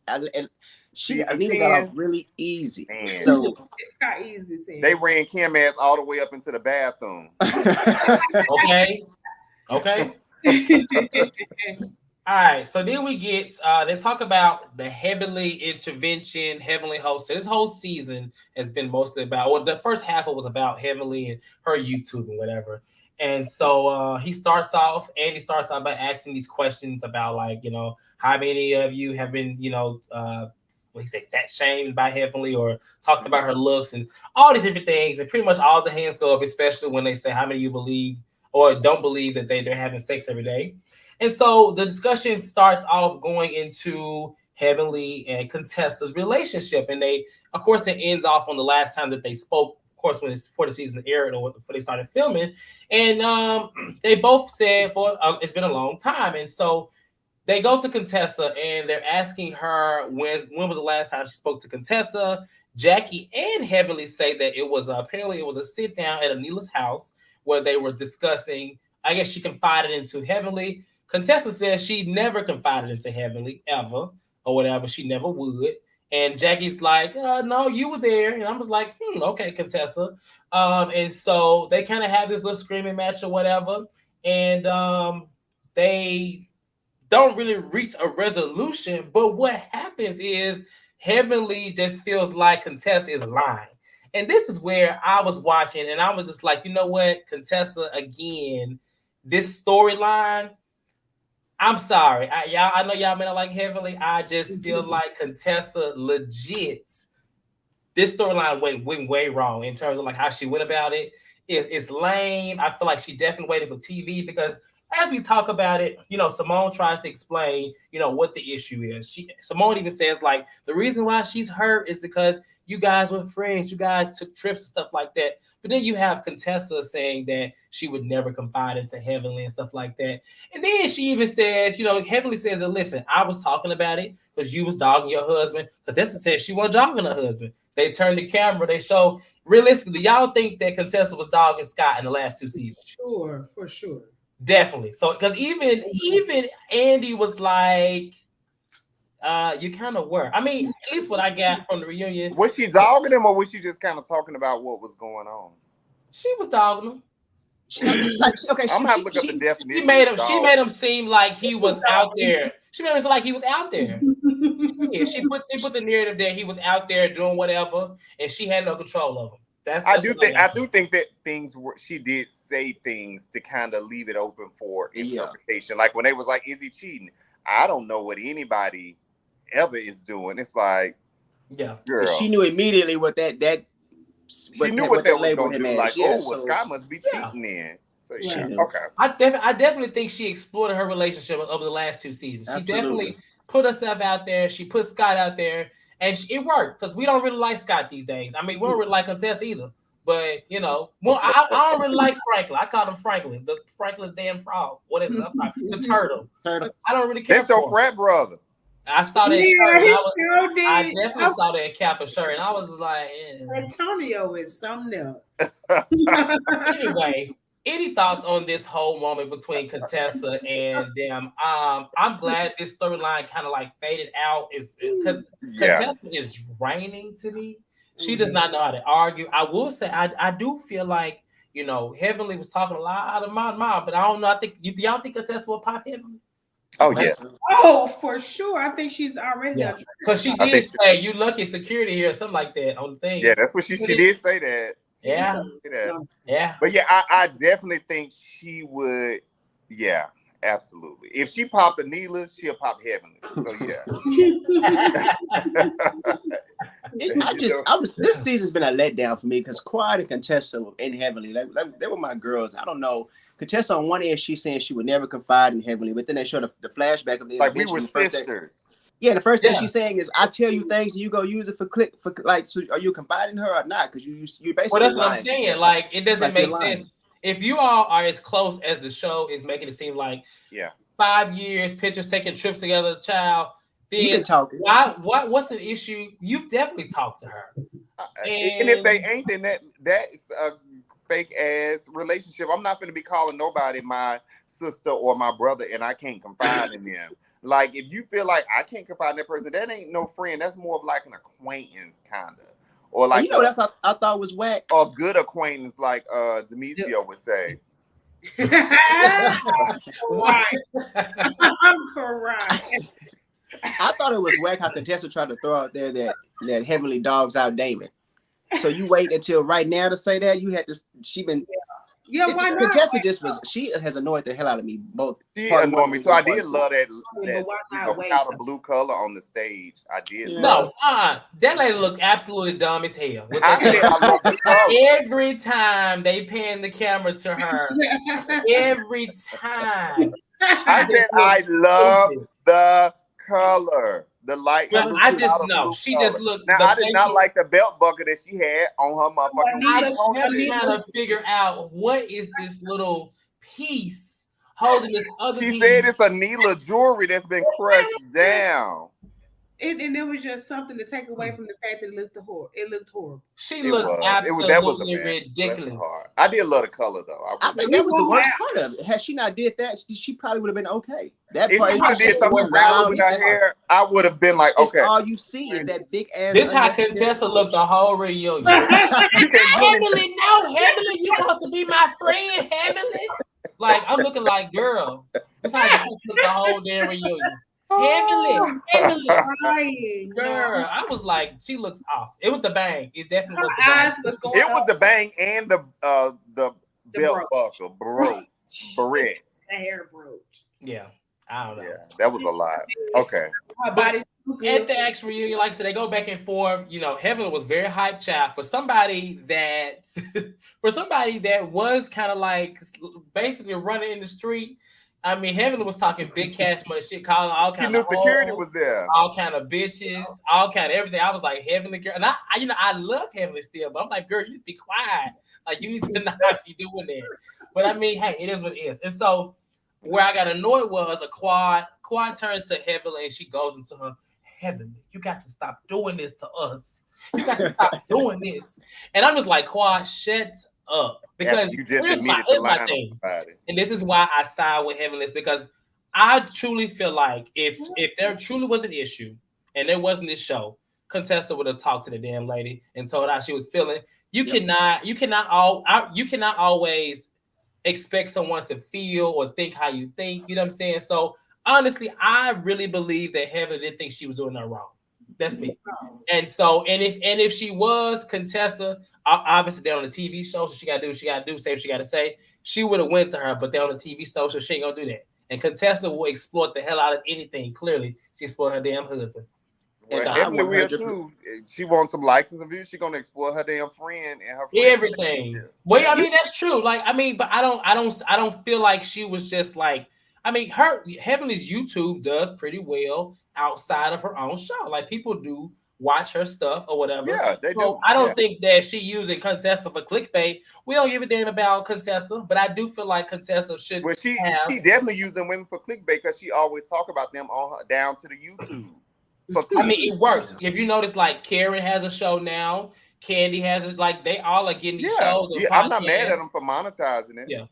and she Anita got off really easy. Man. So
it's not easy.
They ran Kim ass all the way up into the bathroom.
Okay. All right, so then we get they talk about the Heavenly intervention, Heavenly host. So this whole season has been mostly about, well, the first half was about Heavenly and her YouTube and whatever. And so Andy starts off by asking these questions about, like, how many of you have been, fat shamed by Heavenly, or talked about her looks and all these different things. And pretty much all the hands go up, especially when they say how many of you believe or don't believe that they're having sex every day. And so the discussion starts off going into Heavenly and Contessa's relationship. And it ends off on the last time that they spoke, of course, before the season aired or before they started filming. And they both said it's been a long time. And so they go to Contessa and they're asking her when was the last time she spoke to Contessa. Jackie and Heavenly say that it was apparently it was a sit down at Anila's house where they were discussing. I guess she confided into Heavenly. Contessa says she never confided into Heavenly ever or whatever. She never would. And Jackie's like, no, you were there. And I was like, okay, Contessa. And so they kind of have this little screaming match or whatever. And they don't really reach a resolution. But what happens is Heavenly just feels like Contessa is lying. And this is where I was watching and I was just like, you know what, Contessa, again, this storyline, I'm sorry. I know y'all may not like Heavenly. I just feel like Contessa legit, this storyline went way wrong in terms of like how she went about it. It's lame. I feel like she definitely waited for TV because as we talk about it, Simone tries to explain, what the issue is. Simone even says like the reason why she's hurt is because you guys were friends, you guys took trips and stuff like that. But then you have Contessa saying that she would never confide into Heavenly and stuff like that. And then she even says, Heavenly says that, listen, I was talking about it because you was dogging your husband. Contessa says she wasn't dogging her husband. They turn the camera, they show, realistically, y'all think that Contessa was dogging Scott in the last 2 seasons?
Sure, for sure.
Definitely. So, because even Andy was like, you kind of were. I mean, at least what I got from the reunion.
Was she dogging him or was she just kind of talking about what was going on?
She was dogging him.
I'm gonna have to look up the definition.
She made him seem like he was out there. She made him seem like he was out there. She put the narrative that he was out there doing whatever, and she had no control of him.
I do think that she did say things to kind of leave it open for interpretation. Like when they was like, "Is he cheating?" I don't know what anybody ever is doing. It's like, girl,
she knew immediately what that.
She knew what that was going to do. Like, Scott must be cheating then. So okay.
I definitely think she exploited her relationship over the last 2 seasons. She definitely put herself out there. She put Scott out there, and it worked because we don't really like Scott these days. I mean, we don't really like Contessa either. But I don't really like Franklin. I call him Franklin, the Franklin damn frog. What is it? The turtle. I don't really care.
That's your frat brother.
I saw that
Yeah,
shirt, and
he sure
I
did.
definitely saw that Kappa shirt, and I was like,
Antonio is something else.
Anyway, any thoughts on this whole moment between Contessa and them? I'm glad this storyline kind of like faded out, is because Contessa is draining to me. She does not know how to argue. I will say, I do feel like, Heavenly was talking a lot out of my mouth, but I don't know. I think do y'all think Contessa will pop Heavenly?
Oh yeah.
Oh, for sure. I think she's already
because she did say you lucky security here or something like that on the thing.
Yeah, that's what she did say that.
Yeah. Yeah.
But yeah, I definitely think she would. Yeah, absolutely. If she popped a Neela, she'll pop Heavenly. So yeah.
This season's been a letdown for me because Quad and Contessa in Heavenly, they were my girls. I don't know. Contessa on one end, she's saying she would never confide in Heavenly, but then they showed the flashback of the
like we were sisters.
The first thing she's saying is, "I tell you things, and you go use it for like. So are you confiding in her or not? Because you're basically."
Well, that's what I'm saying. Like, it doesn't make sense if you all are as close as the show is making it seem like. 5 years, pictures, taking trips together, child. Then what's the issue? You've definitely talked to her.
And if they ain't, then that's a fake ass relationship. I'm not going to be calling nobody my sister or my brother, and I can't confide in them. Like, if you feel like I can't confide in that person, that ain't no friend. That's more of like an acquaintance, kind of. Or like,
that's what I thought was whack.
A good acquaintance, like Demetrio would say.
Right. I'm correct.
I thought it was whack how Contessa tried to throw out there that Heavenly dogs out Damon. So you wait until right now to say that? You had to. She been.
Yeah, why not?
Contessa she has annoyed the hell out of me both.
She annoyed me too. I did love that powder blue color on the stage. I did.
No, that lady looked absolutely dumb as hell. Every time they pan the camera to her, every time.
I said I love the color. The light.
Well, I just know she just looked.
Now I did not like the belt buckle that she had on her motherfucking.
I kept trying to figure out what is this little piece holding this other piece.
She said it's a Neela jewelry that's been crushed down.
And it was just something to take away from the fact that it looked horrible.
She looked absolutely ridiculous.
I did love the color though.
I think that was the worst part of it. Had she not did that, she probably would have been okay. That
if
part,
she would have did something round with her hair, I would have been like, okay.
All you see is that big ass.
This how Contessa looked the whole reunion. Heavenly, no, Heavenly, you supposed to be my friend, Heavenly. Like, I'm looking like, girl. This how Contessa looked the whole damn reunion. Heavenly, girl. I was like, she looks off. It was the bang. It definitely was the bang.
It was the bang and the belt buckle, barrette.
The hair brooch.
Yeah, I don't know.
Yeah, that was a lot. Okay.
But at the actual reunion, like I said, they go back and forth. Heavenly was very hype, child, for somebody that was kind of like basically running in the street. I mean, Heavenly was talking big cash money shit, calling all kind of
security was there,
all kind of bitches, all kind of everything. I was like, Heavenly girl, and I love Heavenly still, but I'm like, girl, you need to be quiet. Like, you need to not be doing that. But I mean, hey, it is what it is. And so where I got annoyed was a Quad turns to Heavenly and she goes into her, Heavenly, you got to stop doing this to us. You got to stop doing this. And I'm just like, Quad, shut up. Because here's my thing. And this is why I side with Heavenly, because I truly feel like if there truly was an issue and there wasn't this show, Contessa would have talked to the damn lady and told her how she was feeling. You cannot always expect someone to feel or think how you think. You know what I'm saying? So honestly, I really believe that Heavenly didn't think she was doing nothing wrong. That's me. And so, and if she was Contessa, obviously they're on the TV show, so she gotta do what she gotta do, say what she gotta say. She would have went to her, but they're on the TV show, so she ain't gonna do that. And Contessa will exploit the hell out of anything. Clearly, she exploited her damn husband.
Well, Heavenly will too. She wants some likes and some views. She's gonna exploit her damn friend and her friend.
Everything. Well, I mean that's true. Like, I mean, but I don't feel like she was just like. I mean, her Heavenly's YouTube does pretty well outside of her own show. Like, people do watch her stuff or whatever.
Yeah, they do.
I don't think that she using Contessa for clickbait. We don't give a damn about Contessa, but I do feel like Contessa should.
Well, she definitely using women for clickbait because she always talk about them on her, down to the YouTube.
I mean, it works. If you notice, like Karen has a show now, Candy has it. Like they all are getting these shows. And
I'm not mad at them for monetizing it.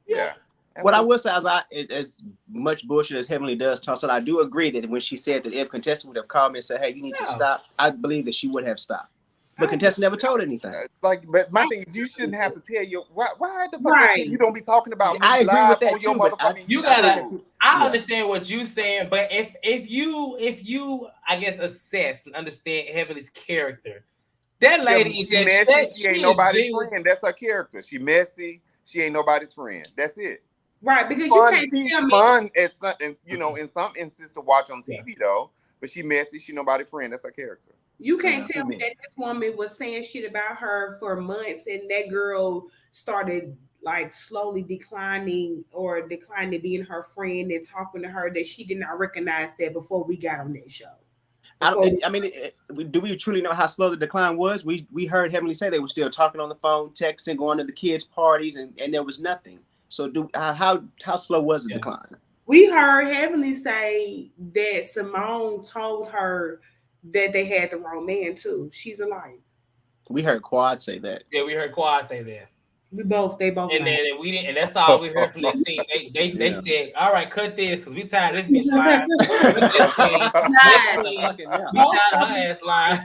Yeah.
What I will say is, as much bullshit as Heavenly does toss out, I do agree that when she said that if Contessa would have called me and said, "Hey, you need to stop," I believe that she would have stopped. But Contessa never told anything.
But my thing is, you shouldn't have to tell you why the fuck you don't be talking about me.
I agree with that too. But
I understand what you're saying, but if you I guess assess and understand Heavenly's character, that lady is just
messy. She ain't nobody's friend. That's her character. She messy. She ain't nobody's friend. That's it.
Right, because you can't tell me.
Fun at something, in some instances to watch on TV though. But she messy. She nobody's friend. That's her character.
You can't tell me that this woman was saying shit about her for months, and that girl started like slowly declining being her friend and talking to her that she did not recognize that before we got on that show.
Do we truly know how slow the decline was? We heard Heavenly say they were still talking on the phone, texting, going to the kids' parties, and there was nothing. So how slow was the decline?
We heard Heavenly say that Simone told her that they had the wrong man too. She's a liar.
We heard Quad say that.
Yeah, we heard Quad say that.
They both. And
then we didn't, and that's all we heard from the scene. They said, "All right, cut this because we tired of this bitch lying. We tired of her ass lying."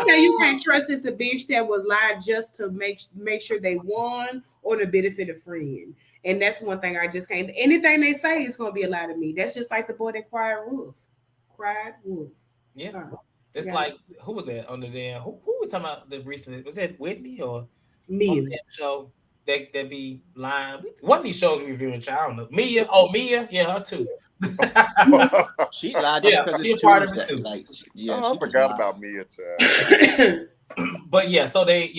Okay, you can't trust it's a bitch that was lied just to make sure they won or to benefit a friend. And that's one thing I just can't. Anything they say is gonna be a lie to me. That's just like the boy that cried wolf.
Yeah. Sorry. It's like, who was that on the damn? Who was talking about the recently? Was that Whitney or
Mia?
Show that be lying. One of these shows we reviewing, I don't know. Mia. Oh, Mia. Yeah, her too.
She lied just because it's
part of it too.
Like,
I forgot about Mia, child.
But yeah, so they,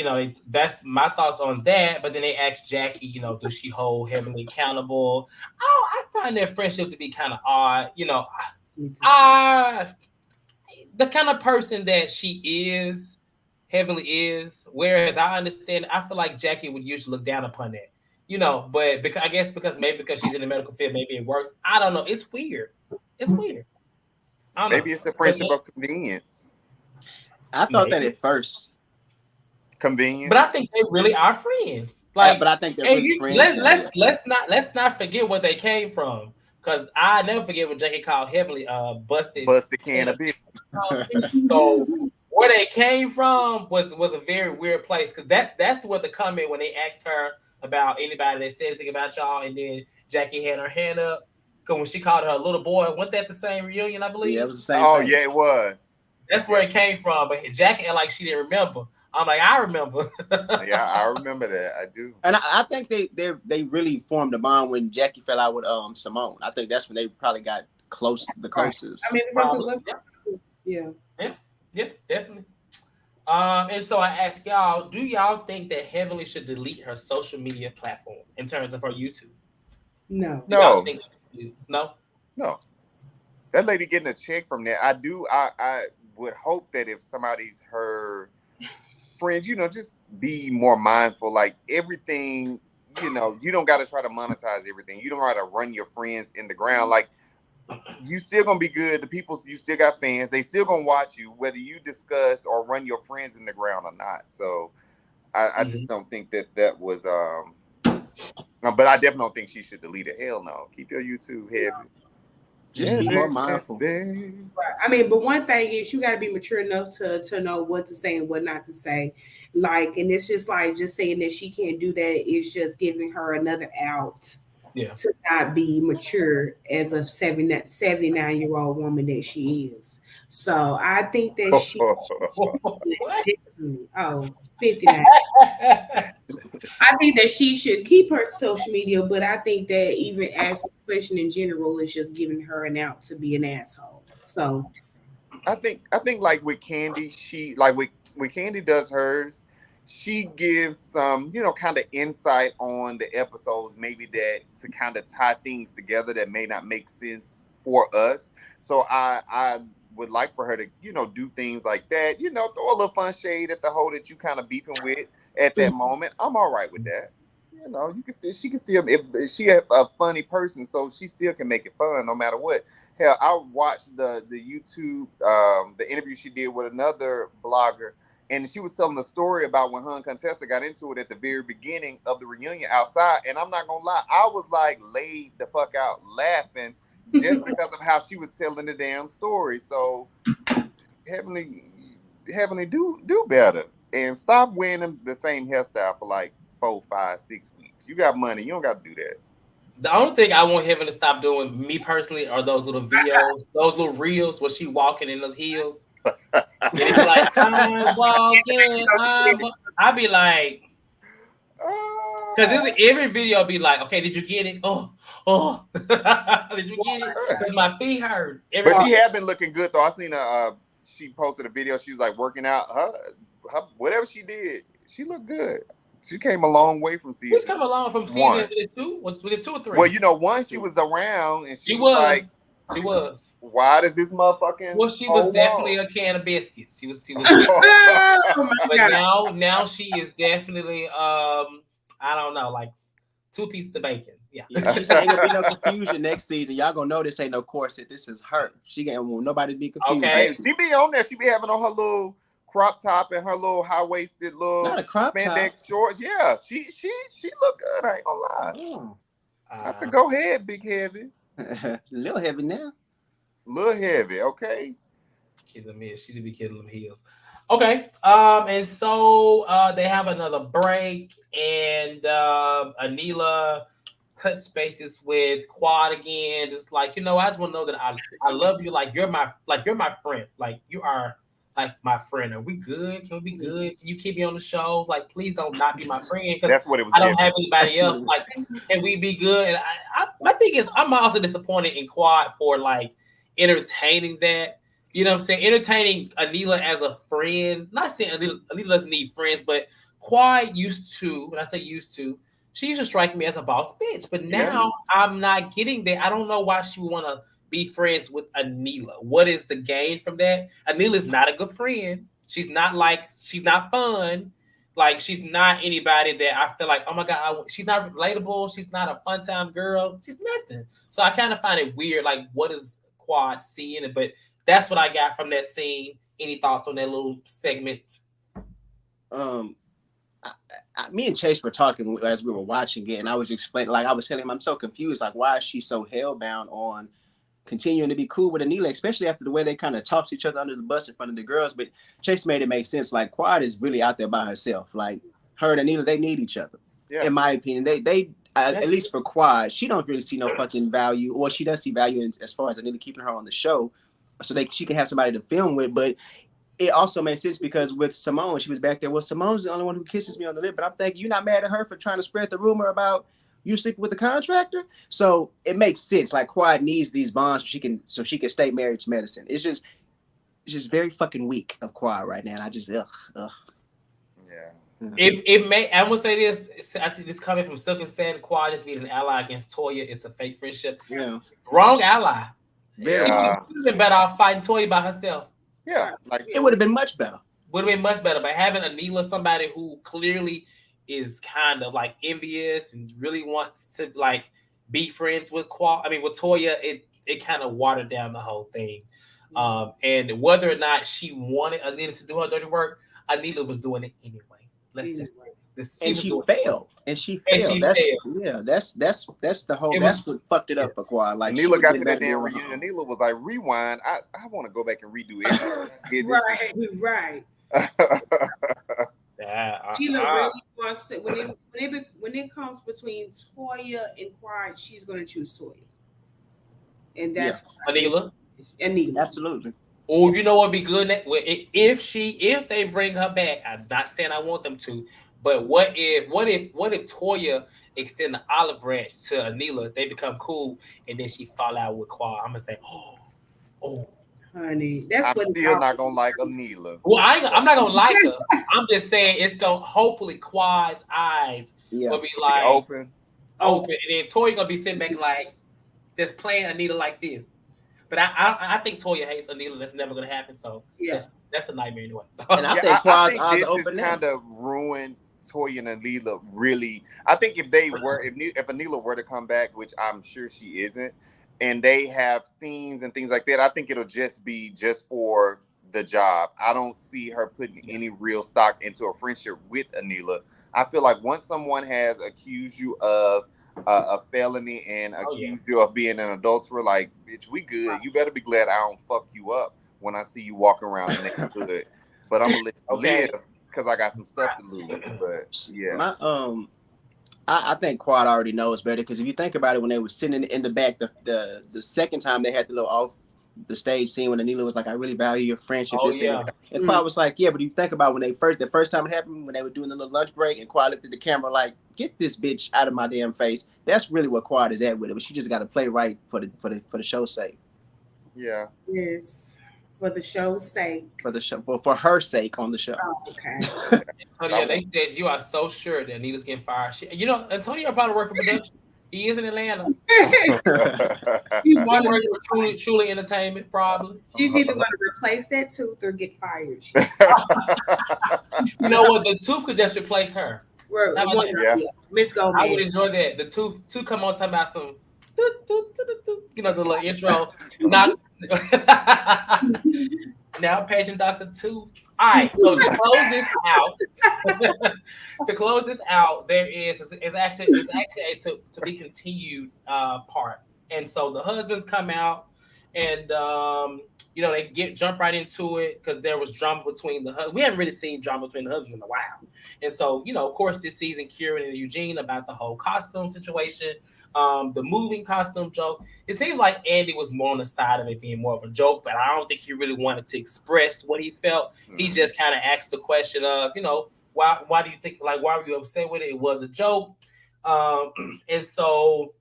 that's my thoughts on that. But then they asked Jackie, does she hold Heavenly accountable? Oh, I find their friendship to be kind of odd. The kind of person that she is, Heavenly is, whereas I understand, I feel like Jackie would usually look down upon that, but because she's in the medical field, maybe it works. I don't know. It's weird.
Maybe it's a friendship of convenience.
I thought that at first.
Convenience.
But I think they really are friends. But
I think they're really friends.
Let's not forget where they came from. Because I never forget when Jackie called Heavenly busted
can of beer.
So where they came from was a very weird place. Because that's what the comment when they asked her about anybody that said anything about y'all, and then Jackie had her hand up. Because when she called her a little boy, wasn't that the same reunion, I believe?
Yeah, it was the same thing.
Yeah, it was.
That's where it came from. But Jackie like she didn't remember. I'm like, I remember.
Yeah, I remember that. I do.
And I think they really formed a bond when Jackie fell out with Simone. I think that's when they probably got the closest.
I mean,
yeah, definitely. And so I ask y'all, do y'all think that Heavenly should delete her social media platform in terms of her YouTube?
No.
No.
No.
That lady getting a check from that. I would hope that if somebody's her friends, just be more mindful. Like everything, you don't got to try to monetize everything. You don't got to run your friends in the ground. Like you still gonna be good. The people, you still got fans. They still gonna watch you, whether you discuss or run your friends in the ground or not. So I just don't think that was. But I definitely don't think she should delete it. Hell no. Keep your YouTube heavy.
Just be more mindful.
I mean, but one thing is you got to be mature enough to know what to say and what not to say. Like, and it's just like just saying that she can't do that is just giving her another out to not be mature as a 79-year-old woman that she is. So I think that she 59. I think that she should keep her social media, but I think that even asking a question in general is just giving her an out to be an asshole. So
I think like with Candy, she like when Candy does hers, she gives some, kind of insight on the episodes, maybe that to kind of tie things together that may not make sense for us. So I would like for her to, do things like that. Throw a little fun shade at the hoe that you kind of beefing with at that moment. I'm all right with that. You can see she can still if she a funny person, so she still can make it fun no matter what. Hell, I watched the YouTube the interview she did with another blogger, and she was telling a story about when her and Contessa got into it at the very beginning of the reunion outside. And I'm not gonna lie, I was like laid the fuck out laughing just because of how she was telling the damn story. So Heavenly, do better and stop wearing the same hairstyle for like 4, 5, 6 weeks. You got money, you don't got to do that.
The only thing I want Heaven to stop doing, me personally, are those little videos, those little reels where she walking in those heels. And it's like, I'm walking, I'd be like, because every video be like, okay, did you get it? Oh, did you get it? Because my feet hurt.
But she had been looking good though. I seen she posted a video. She was like working out. Her whatever she did, she looked good. She came a long way from season.
She's come along from season 2. Was it 2 or 3?
Well, one she was around and she was like,
she was.
Why does this motherfucking?
Well, she was definitely a can of biscuits. She was. But now she is definitely I don't know, like 2 pieces of bacon. Yeah.
She ain't gonna be no confusion next season. Y'all gonna know this ain't no corset. This is her. She ain't want nobody to be confused.
Okay. She be on there. She be having on her little crop top and her little high-waisted little
not a crop
spandex
top.
shorts. Yeah, she look good. I ain't gonna lie. Have to go ahead, big heavy.
A little heavy now.
Little heavy, okay.
Kidding them heels. She did be kidding them heels. Okay. And so they have another break, and Anila touch spaces with Quad again. Just like, I just want to know that I love you. Like you're my friend. Like you are like my friend. Are we good? Can we be good? Can you keep me on the show? Like, please don't not be my friend.
That's what it was.
I don't have anybody else. Like, can we be good? And my thing is, I'm also disappointed in Quad for like entertaining that. You know what I'm saying? Entertaining Anila as a friend. Not saying Anila doesn't need friends, but Quad used to, when I say used to, she used to strike me as a boss bitch. But now I'm not getting that. I don't know why she would want to be friends with Anila. What is the gain from that? Anila is not a good friend. She's not fun. Like, she's not anybody that I feel like, oh my God, she's not relatable. She's not a fun time girl. She's nothing. So I kind of find it weird. Like, what is Quad seeing it? But that's what I got from that scene. Any thoughts on that little segment?
Me and Chase were talking as we were watching it, and I was explaining, like I was telling him, I'm so confused. Like, why is she so hellbound on continuing to be cool with Anila, especially after the way they kind of tossed each other under the bus in front of the girls? But Chase made it make sense. Like, Quad is really out there by herself. Like, her and Anila, they need each other. Yeah. In my opinion, they at least for Quad, she don't really see no fucking value, or she does see value in, as far as Anila keeping her on the show, so she can have somebody to film with. But it also makes sense because with Simone, she was back there. Well, Simone's the only one who kisses me on the lip, but I'm thinking, you're not mad at her for trying to spread the rumor about you sleeping with the contractor? So it makes sense. Like, Quad needs these bonds so she can stay married to Medicine. It's just very fucking weak of Quad right now. And I just ugh.
Yeah.
It may. I would say this. I think it's coming from Silk and Sand. Quad just need an ally against Toya. It's a fake friendship.
Yeah.
Wrong ally.
Yeah.
She would have been better off fighting Toya by herself.
Yeah. Like,
it would have been much better.
Would have been much better. But having Anila, somebody who clearly is kind of like envious and really wants to like be friends with Toya, it kind of watered down the whole thing. And whether or not she wanted Anila to do her dirty work, Anila was doing it anyway.
She failed. That's the whole. That's what fucked it up for Quad. Like,
Anila got to that damn reunion. Anila was like, rewind. I want to go back and redo it.
Right. Anila really wants to. When it comes between Toya and Quad, she's going to choose Toya, and that's
Anila.
Absolutely.
Oh, you know what'd be good if they bring her back. I'm not saying I want them to, but what if Toya extend the olive branch to Anila, they become cool, and then she fall out with Quad? I'm gonna say, oh,
honey,
I'm still not gonna like Anila.
Well, I'm not gonna like her. I'm just saying it's gonna hopefully Quad's eyes will be like open, and then Toya gonna be sitting back like just playing Anila like this. But I think Toya hates Anila. That's never gonna happen. So
Yeah.
that's a nightmare anyway. So.
And I
Yeah,
think
I
Quad's
think
eyes
this
are
is
open now.
kind of ruined Toya and Anila. Really, I think if they were, if Anila were to come back, which I'm sure she isn't, and they have scenes and things like that, I think it'll just be just for the job. I don't see her putting any real stock into a friendship with Anila. I feel like once someone has accused you of a felony and accused you of being an adulterer, like, bitch, we good. You better be glad I don't fuck you up when I see you walking around the neighborhood. But I'm gonna let you live because I got some stuff to lose. But yeah,
I think Quad already knows better, because if you think about it, when they were sitting in the back, the second time they had the little off the stage scene when Anila was like, "I really value your friendship." And Quad was like, "Yeah," but you think about when the first time it happened, when they were doing the little lunch break, and Quad looked at the camera like, "Get this bitch out of my damn face." That's really what Quad is at with it. But she just got to play right for the show's sake.
Yeah.
Yes. For the show's sake.
For the show, for her sake on the show.
Oh, okay.
Antonio, they said you are so sure that Anita's getting fired. Antonio probably work for production. He is in Atlanta. He works for Truly Entertainment, probably.
She's either going to replace that tooth or get fired.
You know what? The tooth could just replace her.
Miss Gomez.
I would enjoy that. The tooth come on talking about some, the little intro. Not now, patient Dr. Tooth. All right, so to close this out, there is actually a to be continued part, and so the husbands come out, and they jump right into it because there was drama between we haven't really seen drama between the husbands in a while, and so of course this season Kieran and Eugene about the whole costume situation. The moving costume joke. It seemed like Andy was more on the side of it being more of a joke, but I don't think he really wanted to express what he felt. He just kind of asked the question of, why do you think, like, why were you upset with it? It was a joke. And so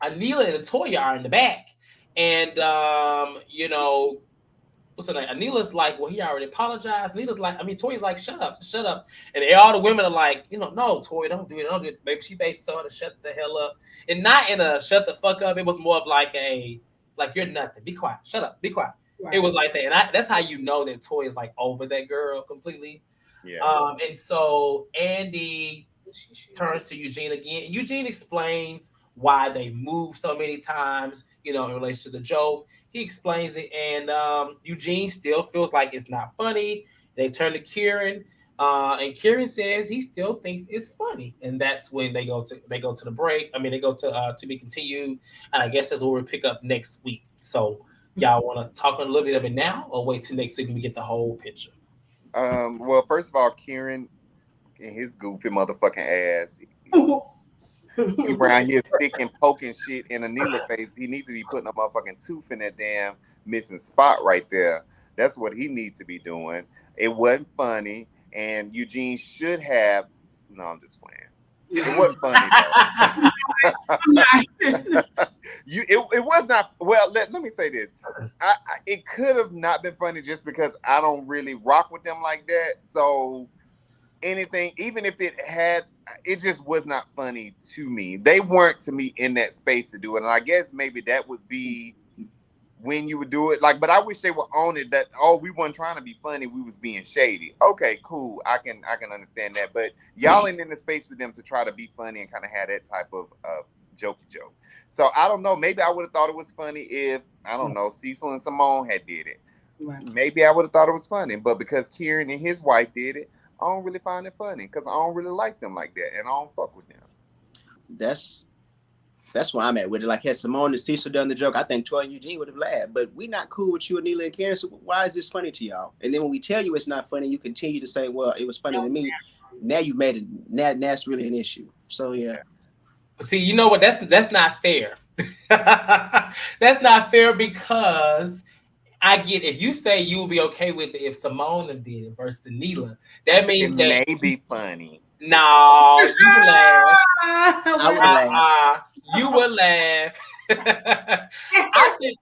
Anila and Toya are in the back. And, what's her name? Anila's like, well, he already apologized. Toya's like, shut up. And all the women are like, no, Toya, don't do it. Maybe she basically told her to shut the hell up. And not in a shut the fuck up. It was more of like you're nothing. Be quiet. Shut up. Be quiet. Right. It was like that. And that's how you know that Toya's like over that girl completely. Yeah. And so Andy turns to Eugene again. Eugene explains why they moved so many times, in relation to the joke. He explains it, and Eugene still feels like it's not funny. They turn to Kieran, and Kieran says he still thinks it's funny, and that's when they go to the break. They go to be continued, and I guess that's what we'll pick up next week. So y'all want to talk a little bit of it now, or wait till next week when we get the whole picture?
Well, first of all, Kieran and his goofy motherfucking ass. He around here sticking, poking shit in Anila's face. He needs to be putting a motherfucking tooth in that damn missing spot right there. That's what he needs to be doing. It wasn't funny, and Eugene should have. No, I'm just playing. It wasn't funny though. It was not. Well, let me say this. It could have not been funny just because I don't really rock with them like that. So anything, even if it had, it just was not funny to me. They weren't to me in that space to do it, and I guess maybe that would be when you would do it. Like, but I wish they were on it that we weren't trying to be funny, we was being shady. Okay, cool. I can understand that, but y'all ain't in the space with them to try to be funny and kind of have that type of jokey joke. So I don't know. Maybe I would have thought it was funny if Cecil and Simone had did it. Right. Maybe I would have thought it was funny, but because Kieran and his wife did it, I don't really find it funny because I don't really like them like that, and I don't fuck with them.
That's where I'm at with it. Like, had Simone and Cecil done the joke, I think Toya and Eugene would have laughed. But we not cool with you, Anila and Karen. So why is this funny to y'all? And then when we tell you it's not funny, you continue to say, "Well, it was funny to me." Now you made it. Now that's really an issue. So yeah.
See, you know what? That's not fair. That's not fair because I get if you say you will be okay with it if Simone did it versus Anila. That means that
may be funny.
No, you would laugh. I would laugh. You would laugh.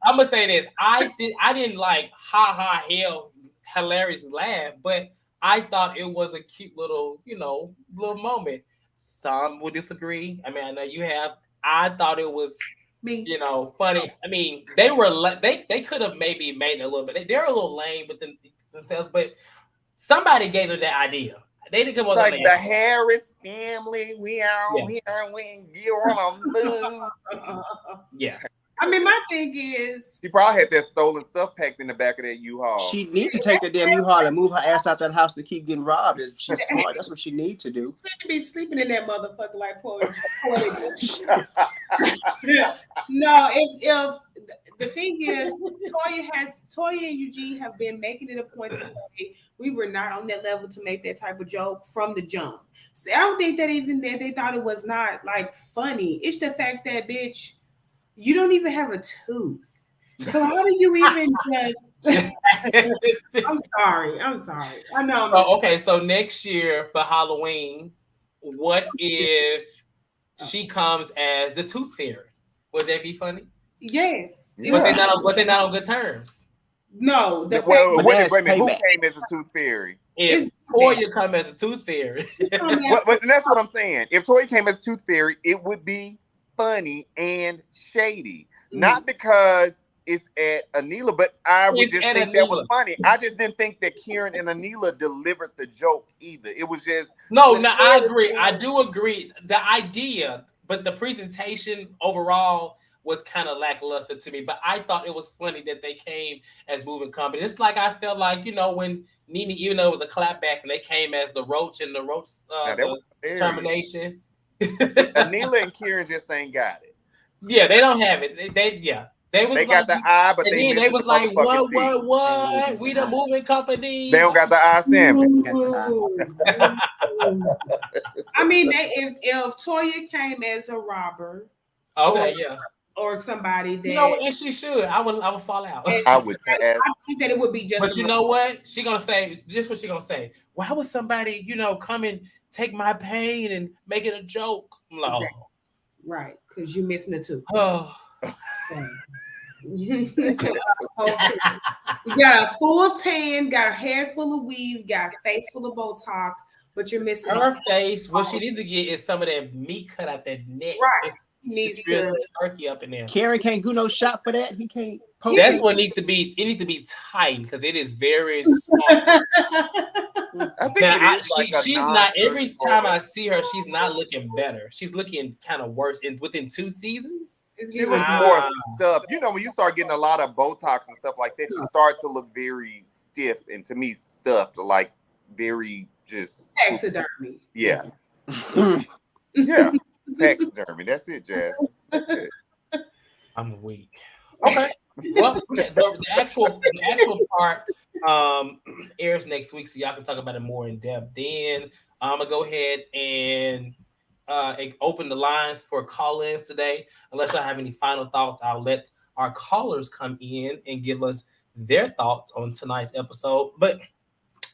I'm gonna say this. I didn't like hell hilarious laugh, but I thought it was a cute little little moment. Some will disagree. I know you have. I thought it was
Me.
You know, funny. I mean, they were they could have maybe made it a little bit. They're a little lame within themselves, but somebody gave them that idea. They didn't come up
like
with
the Harris family. We are here. You want to move?
Yeah.
I mean, my thing is,
she probably had that stolen stuff packed in the back of that U-Haul.
She needs to take that damn U-Haul and move her ass out that house to keep getting robbed. If she's smart, that's what she needs to do.
She to be sleeping in that motherfucker like poetry. No, if the thing is, Toya and Eugene have been making it a point to say we were not on that level to make that type of joke from the jump. So I don't think that even that they thought it was not like funny. It's the fact that, bitch, you don't even have a tooth. So how do you even just I'm sorry. I know.
Okay, so next year for Halloween, what if she comes as the Tooth Fairy? Would that be funny?
Yes.
But they not on good terms.
No.
Wait a minute. Who came as a Tooth Fairy?
If Toya come as a Tooth Fairy.
But that's what I'm saying. If Toya came as a Tooth Fairy, it would be funny and shady. Not because it's at Anila, but I would just think that was funny. I just didn't think that Kieran and Anila delivered the joke either. It was just
no. I agree. I do agree. The idea, but the presentation overall was kind of lackluster to me. But I thought it was funny that they came as moving company. Just like I felt like, you know, when Nene, even though it was a clapback, and they came as the Roach and the Roach termination.
Anila and Kieran just ain't got it.
Yeah, they don't have it. They
got the eye, but
they was like, what? We the moving company.
They don't got the eye sample.
I mean, if Toya came as a robber, or somebody that,
you know, and she should. I would fall out.
I would pass.
I think that it would be just.
But you know what? She gonna say this. What she gonna say? Why would somebody, you know, come and take my pain and make it a joke? I'm like,
exactly. Right, because you're missing it too.
Oh.
You got a full tan, got a hair full of weave, got a face full of Botox, but you're missing
her face. What she needs to get is some of that meat cut out that neck.
Right.
It's real turkey up in there.
Karen can't do no shot for that. He can't.
That's what needs to be. It needs to be tight because it is very.
I think
she's not. Every time I see her, she's not looking better. She's looking kind of worse. And within 2 seasons,
she looks more stuff. You know, when you start getting a lot of Botox and stuff like that, you start to look very stiff and, to me, stuffed, like very just
taxidermy.
Yeah. Yeah. Taxidermy. That's it, Jazz. That's it.
I'm weak. Okay. Well, the actual part airs next week, so y'all can talk about it more in depth. Then I'm gonna go ahead and open the lines for call-ins today. Unless y'all have any final thoughts, I'll let our callers come in and give us their thoughts on tonight's episode. But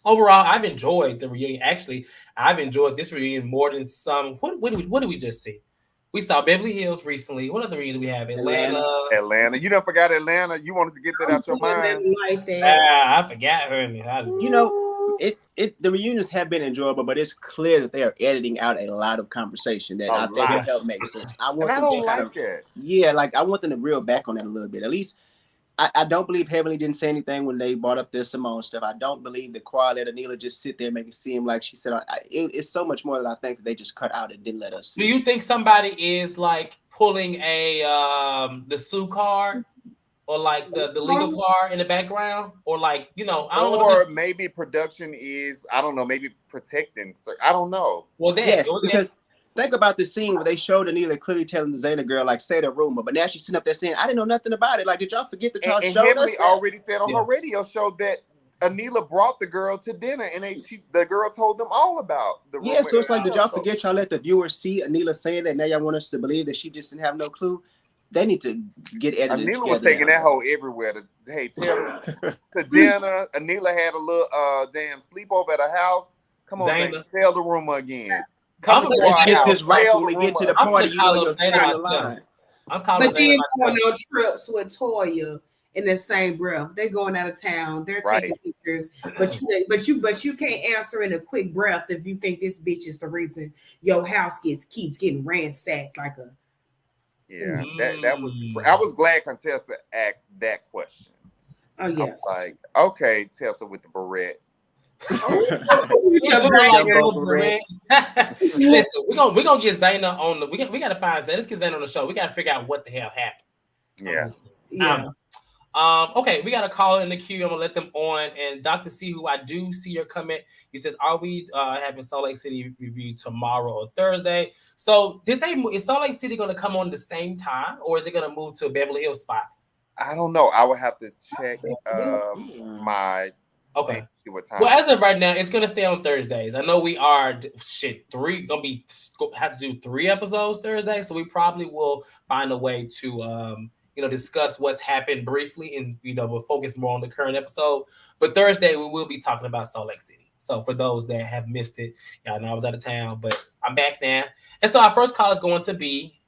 overall, I've enjoyed the reunion. Actually, I've enjoyed this reunion more than some. What did we just see? We saw Beverly Hills recently. What other reunion do we have?
Atlanta. You done forgot Atlanta. You wanted to get that out your mind.
I forgot her.
You know, the reunions have been enjoyable, but it's clear that they are editing out a lot of conversation that I think will help make sense. I want them to kind of, I want them to reel back on that a little bit. At least, I don't believe Heavenly didn't say anything when they brought up the Simone stuff. I don't believe that Quad let Anila just sit there and make it seem like she said. It's so much more that I think that they just cut out and didn't let us see.
Do you think somebody is like pulling the Sue card or like the legal card in the background, or like, you know, I don't know.
Or maybe production is, I don't know, maybe protecting. I don't know.
Well,
because. Think about the scene where they showed Anila clearly telling the Zayna girl, like, say the rumor, but now she's sitting up there saying, I didn't know nothing about it. Like, did y'all forget that y'all showed us?
Already said on her radio show that Anila brought the girl to dinner, and the girl told them all about the rumor.
Yeah, so it's like, did y'all forget y'all let the viewers see Anila saying that? Now y'all want us to believe that she just didn't have no clue? They need to get edited
Anila
together.
was taking that hoe everywhere. Hey, tell to dinner. Anila had a little damn sleepover at her house. Come on, Zayna, tell the rumor again.
Let's get this right when we get to the party. You know you're the line.
I'm calling
but then going on trips with Toya in the same breath. They're going out of town. They're taking pictures. But you can't answer in a quick breath if you think this bitch is the reason your house keeps getting ransacked like a.
Yeah, that was. I was glad Contessa asked that question.
Oh
I
yeah.
was like, okay, Tessa with the beret.
Listen, we're gonna get Zaina on the. We gotta find Zaina. Let's get Zaina on the show. We gotta figure out what the hell happened.
Yeah.
Yeah.
Okay, we got a call in the queue. I'm gonna let them on. And Dr. C, who I do see your comment, he says, "Are we having Salt Lake City review tomorrow or Thursday?" So, is Salt Lake City gonna come on the same time, or is it gonna move to a Beverly Hills spot?
I don't know. I would have to check my.
Okay.
What time?
Well, as of right now, it's gonna stay on Thursdays. I know we are have to do 3 episodes Thursday, so we probably will find a way to discuss what's happened briefly, and we'll focus more on the current episode. But Thursday we will be talking about Salt Lake City. So for those that have missed it, y'all know I was out of town, but I'm back now. And so our first call is going to be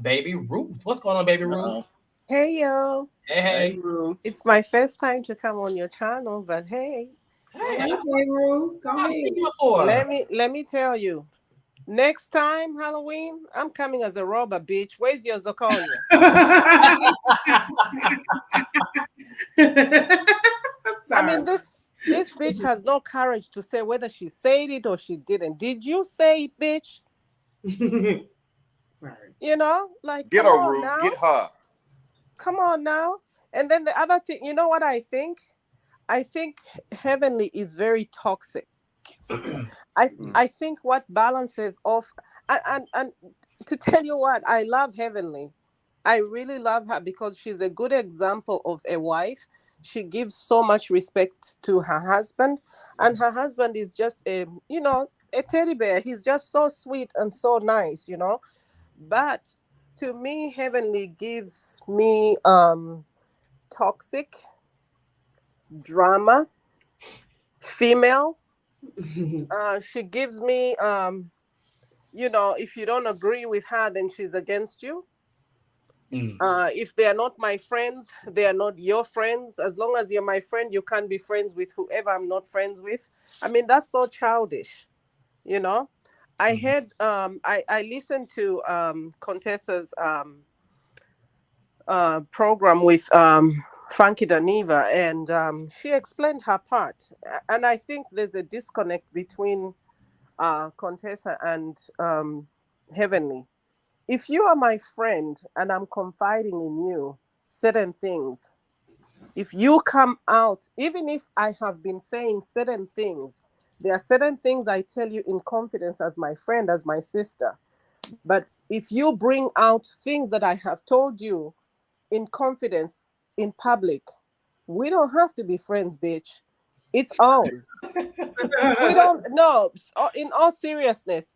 Baby Ruth. What's going on, Baby Ruth?
Hey yo.
Hey.
It's my first time to come on your channel, but hey.
Hey,
Go
ahead. Let me tell you. Next time Halloween, I'm coming as a robber, bitch. Where's your zirconia? I mean, this bitch has no courage to say whether she said it or she didn't. Did you say it, bitch?
Sorry.
Like,
get her, Ruth. Get her.
Come on now. And then the other thing, you know what I think? I think Heavenly is very toxic. I think what balances off, and to tell you what, I love Heavenly. I really love her because she's a good example of a wife. She gives so much respect to her husband, and her husband is just a teddy bear. He's just so sweet and so nice, But to me, Heavenly gives me toxic, drama, female. She gives me, if you don't agree with her, then she's against you. If they are not my friends, they are not your friends. As long as you're my friend, you can't be friends with whoever I'm not friends with. I mean, that's so childish, I heard, I listened to Contessa's program with Funky Daniva, and she explained her part. And I think there's a disconnect between Contessa and Heavenly. If you are my friend and I'm confiding in you certain things, if you come out, even if I have been saying certain things, there are certain things I tell you in confidence as my friend, as my sister. But if you bring out things that I have told you in confidence in public, we don't have to be friends, bitch. It's on. We don't, no, in all seriousness,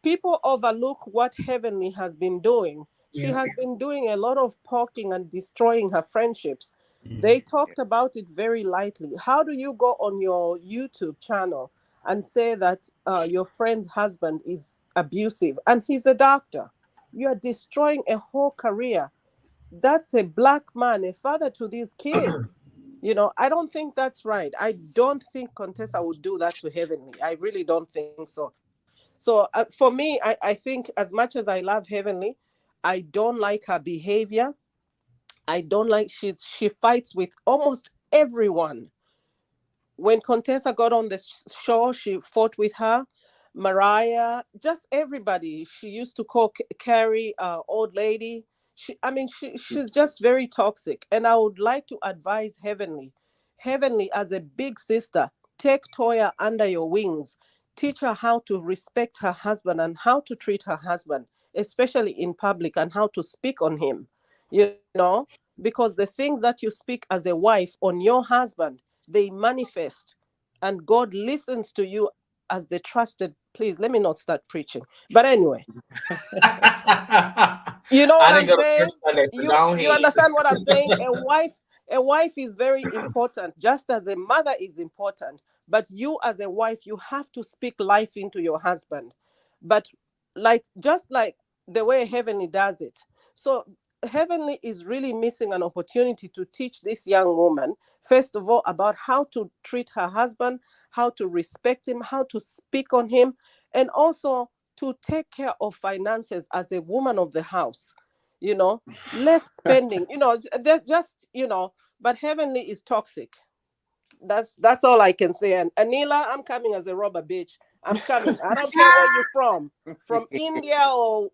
people overlook what Heavenly has been doing. She has been doing a lot of poking and destroying her friendships. They talked about it very lightly. How do you go on your YouTube channel and say that your friend's husband is abusive and he's a doctor? You are destroying a whole career. That's a black man, a father to these kids. I don't think that's right. I don't think Contessa would do that to Heavenly. I really don't think so. So for me, I think as much as I love Heavenly, I don't like her behavior. I don't like she fights with almost everyone. When Contessa got on the show, she fought with her. Mariah, just everybody. She used to call Carrie old lady. She's just very toxic. And I would like to advise Heavenly, as a big sister, take Toya under your wings. Teach her how to respect her husband and how to treat her husband, especially in public, and how to speak on him. Because the things that you speak as a wife on your husband, they manifest, and God listens to you as the trusted. Please let me not start preaching. But anyway, you know what I'm saying? You understand what I'm saying? A wife is very important, just as a mother is important. But you, as a wife, you have to speak life into your husband. But just like the way Heavenly does it. So Heavenly is really missing an opportunity to teach this young woman, first of all, about how to treat her husband, how to respect him, how to speak on him, and also to take care of finances as a woman of the house. less spending. They're just, but Heavenly is toxic. That's all I can say. And Anila, I'm coming as a robber bitch. I'm coming. I don't care where you're from India or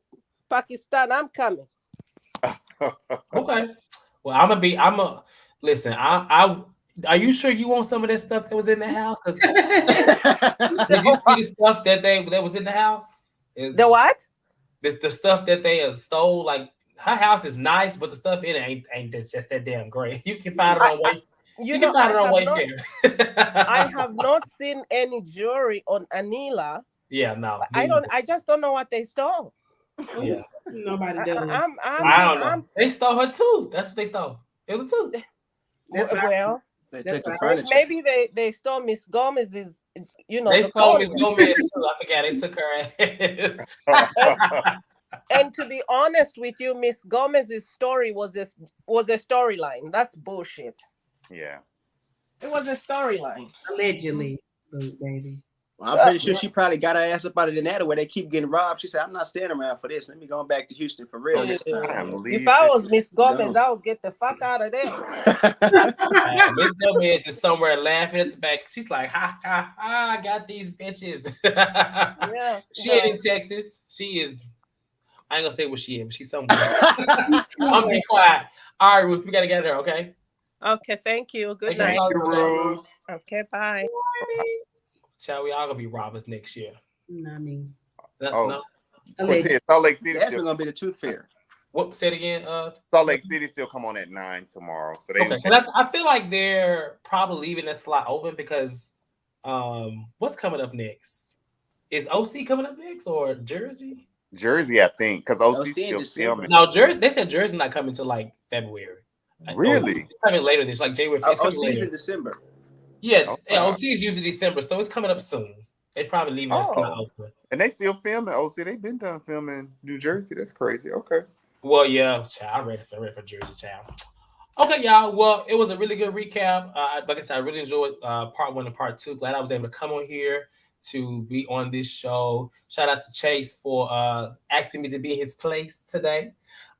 Pakistan. I'm coming.
Okay. Well, listen. Are you sure you want some of that stuff that was in the house? Because did you see the stuff that was in the house?
The what?
The stuff that they stole. Like her house is nice, but the stuff in it ain't just that damn great. You can find it on Wayfair. You can find it on Wayfair.
I have not seen any jewelry on Anila.
Yeah, no.
I just don't know what they stole.
Yeah.
Nobody does.
I don't know. They stole her too. That's what they stole. It was a tooth.
Well,
they took the furniture.
Maybe they stole Miss Gomez's.
They stole Miss Gomez too. I forgot they took her ass.
And to be honest with you, Miss Gomez's story was a storyline. That's bullshit.
Yeah.
It was a storyline.
Allegedly, baby.
Well, I'm pretty sure she probably got her ass up out of the net where they keep getting robbed. She said, I'm not standing around for this. Let me go back to Houston for real this time.
If I was Miss Gomez, I would get the fuck out of there.
Miss Gomez is somewhere laughing at the back. She's like, ha, ha, ha, I got these bitches.
Yeah.
She ain't in Texas. She is, I ain't gonna say where she is, but she's somewhere. I'm be quiet. All right, Ruth, we gotta get her, okay?
Okay, thank you. Good night.
Ruth.
Okay, bye.
Shall we all gonna be robbers next year?
Not me.
No.
Salt Lake City.
That's gonna be the tooth fair.
What? Say it again.
Salt Lake City still come on at 9 tomorrow. So
okay. I feel like they're probably leaving that slot open because what's coming up next? Is OC coming up next or Jersey?
Jersey, I think, because OC still filming.
No, Jersey. They said Jersey not coming till like February.
Really?
It's coming later. This like January.
OC's in December.
Yeah, OC is usually December, so it's coming up soon. They probably leaving that slot open.
And they still filming OC. They've been done filming New Jersey. That's crazy. Okay.
Well, yeah, child, I'm ready for Jersey, child. Okay, y'all. Well, it was a really good recap. Like I said, I really enjoyed part 1 and part 2. Glad I was able to come on here to be on this show. Shout out to Chase for asking me to be in his place today.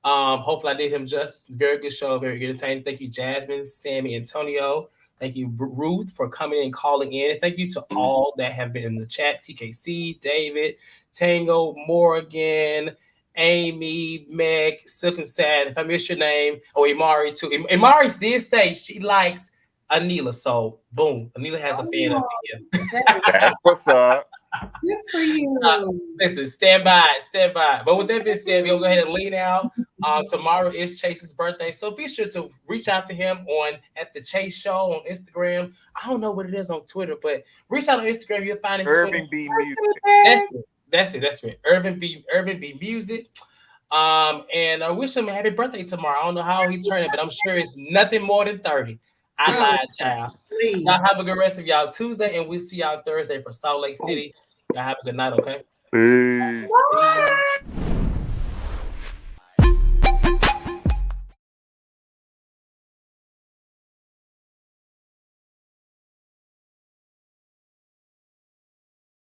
Hopefully I did him justice. Very good show, very entertaining. Thank you, Jasmine, Sammy, Antonio. Thank you, Ruth, for coming and calling in. And thank you to all that have been in the chat. TKC, David, Tango, Morgan, Amy, Meg, Silk and Sad. If I miss your name. Oh, Imari, too. Imari did say she likes Anila. So, boom. Anila has a fan of me.
That's what's up.
Good for you.
Listen, stand by. But with that being said, we'll go ahead and lean out. Tomorrow is Chase's birthday, so be sure to reach out to him at the Chase Show on Instagram. I don't know what it is on Twitter, but reach out on Instagram. You'll find his
Urban
Twitter.
B Music.
That's it. Urban B Music. And I wish him a happy birthday tomorrow. I don't know how he turned it, but I'm sure it's nothing more than 30. I lied, child. Y'all have a good rest of y'all Tuesday, and we'll see y'all Thursday for Salt Lake City. Y'all have a good night, okay?
Peace.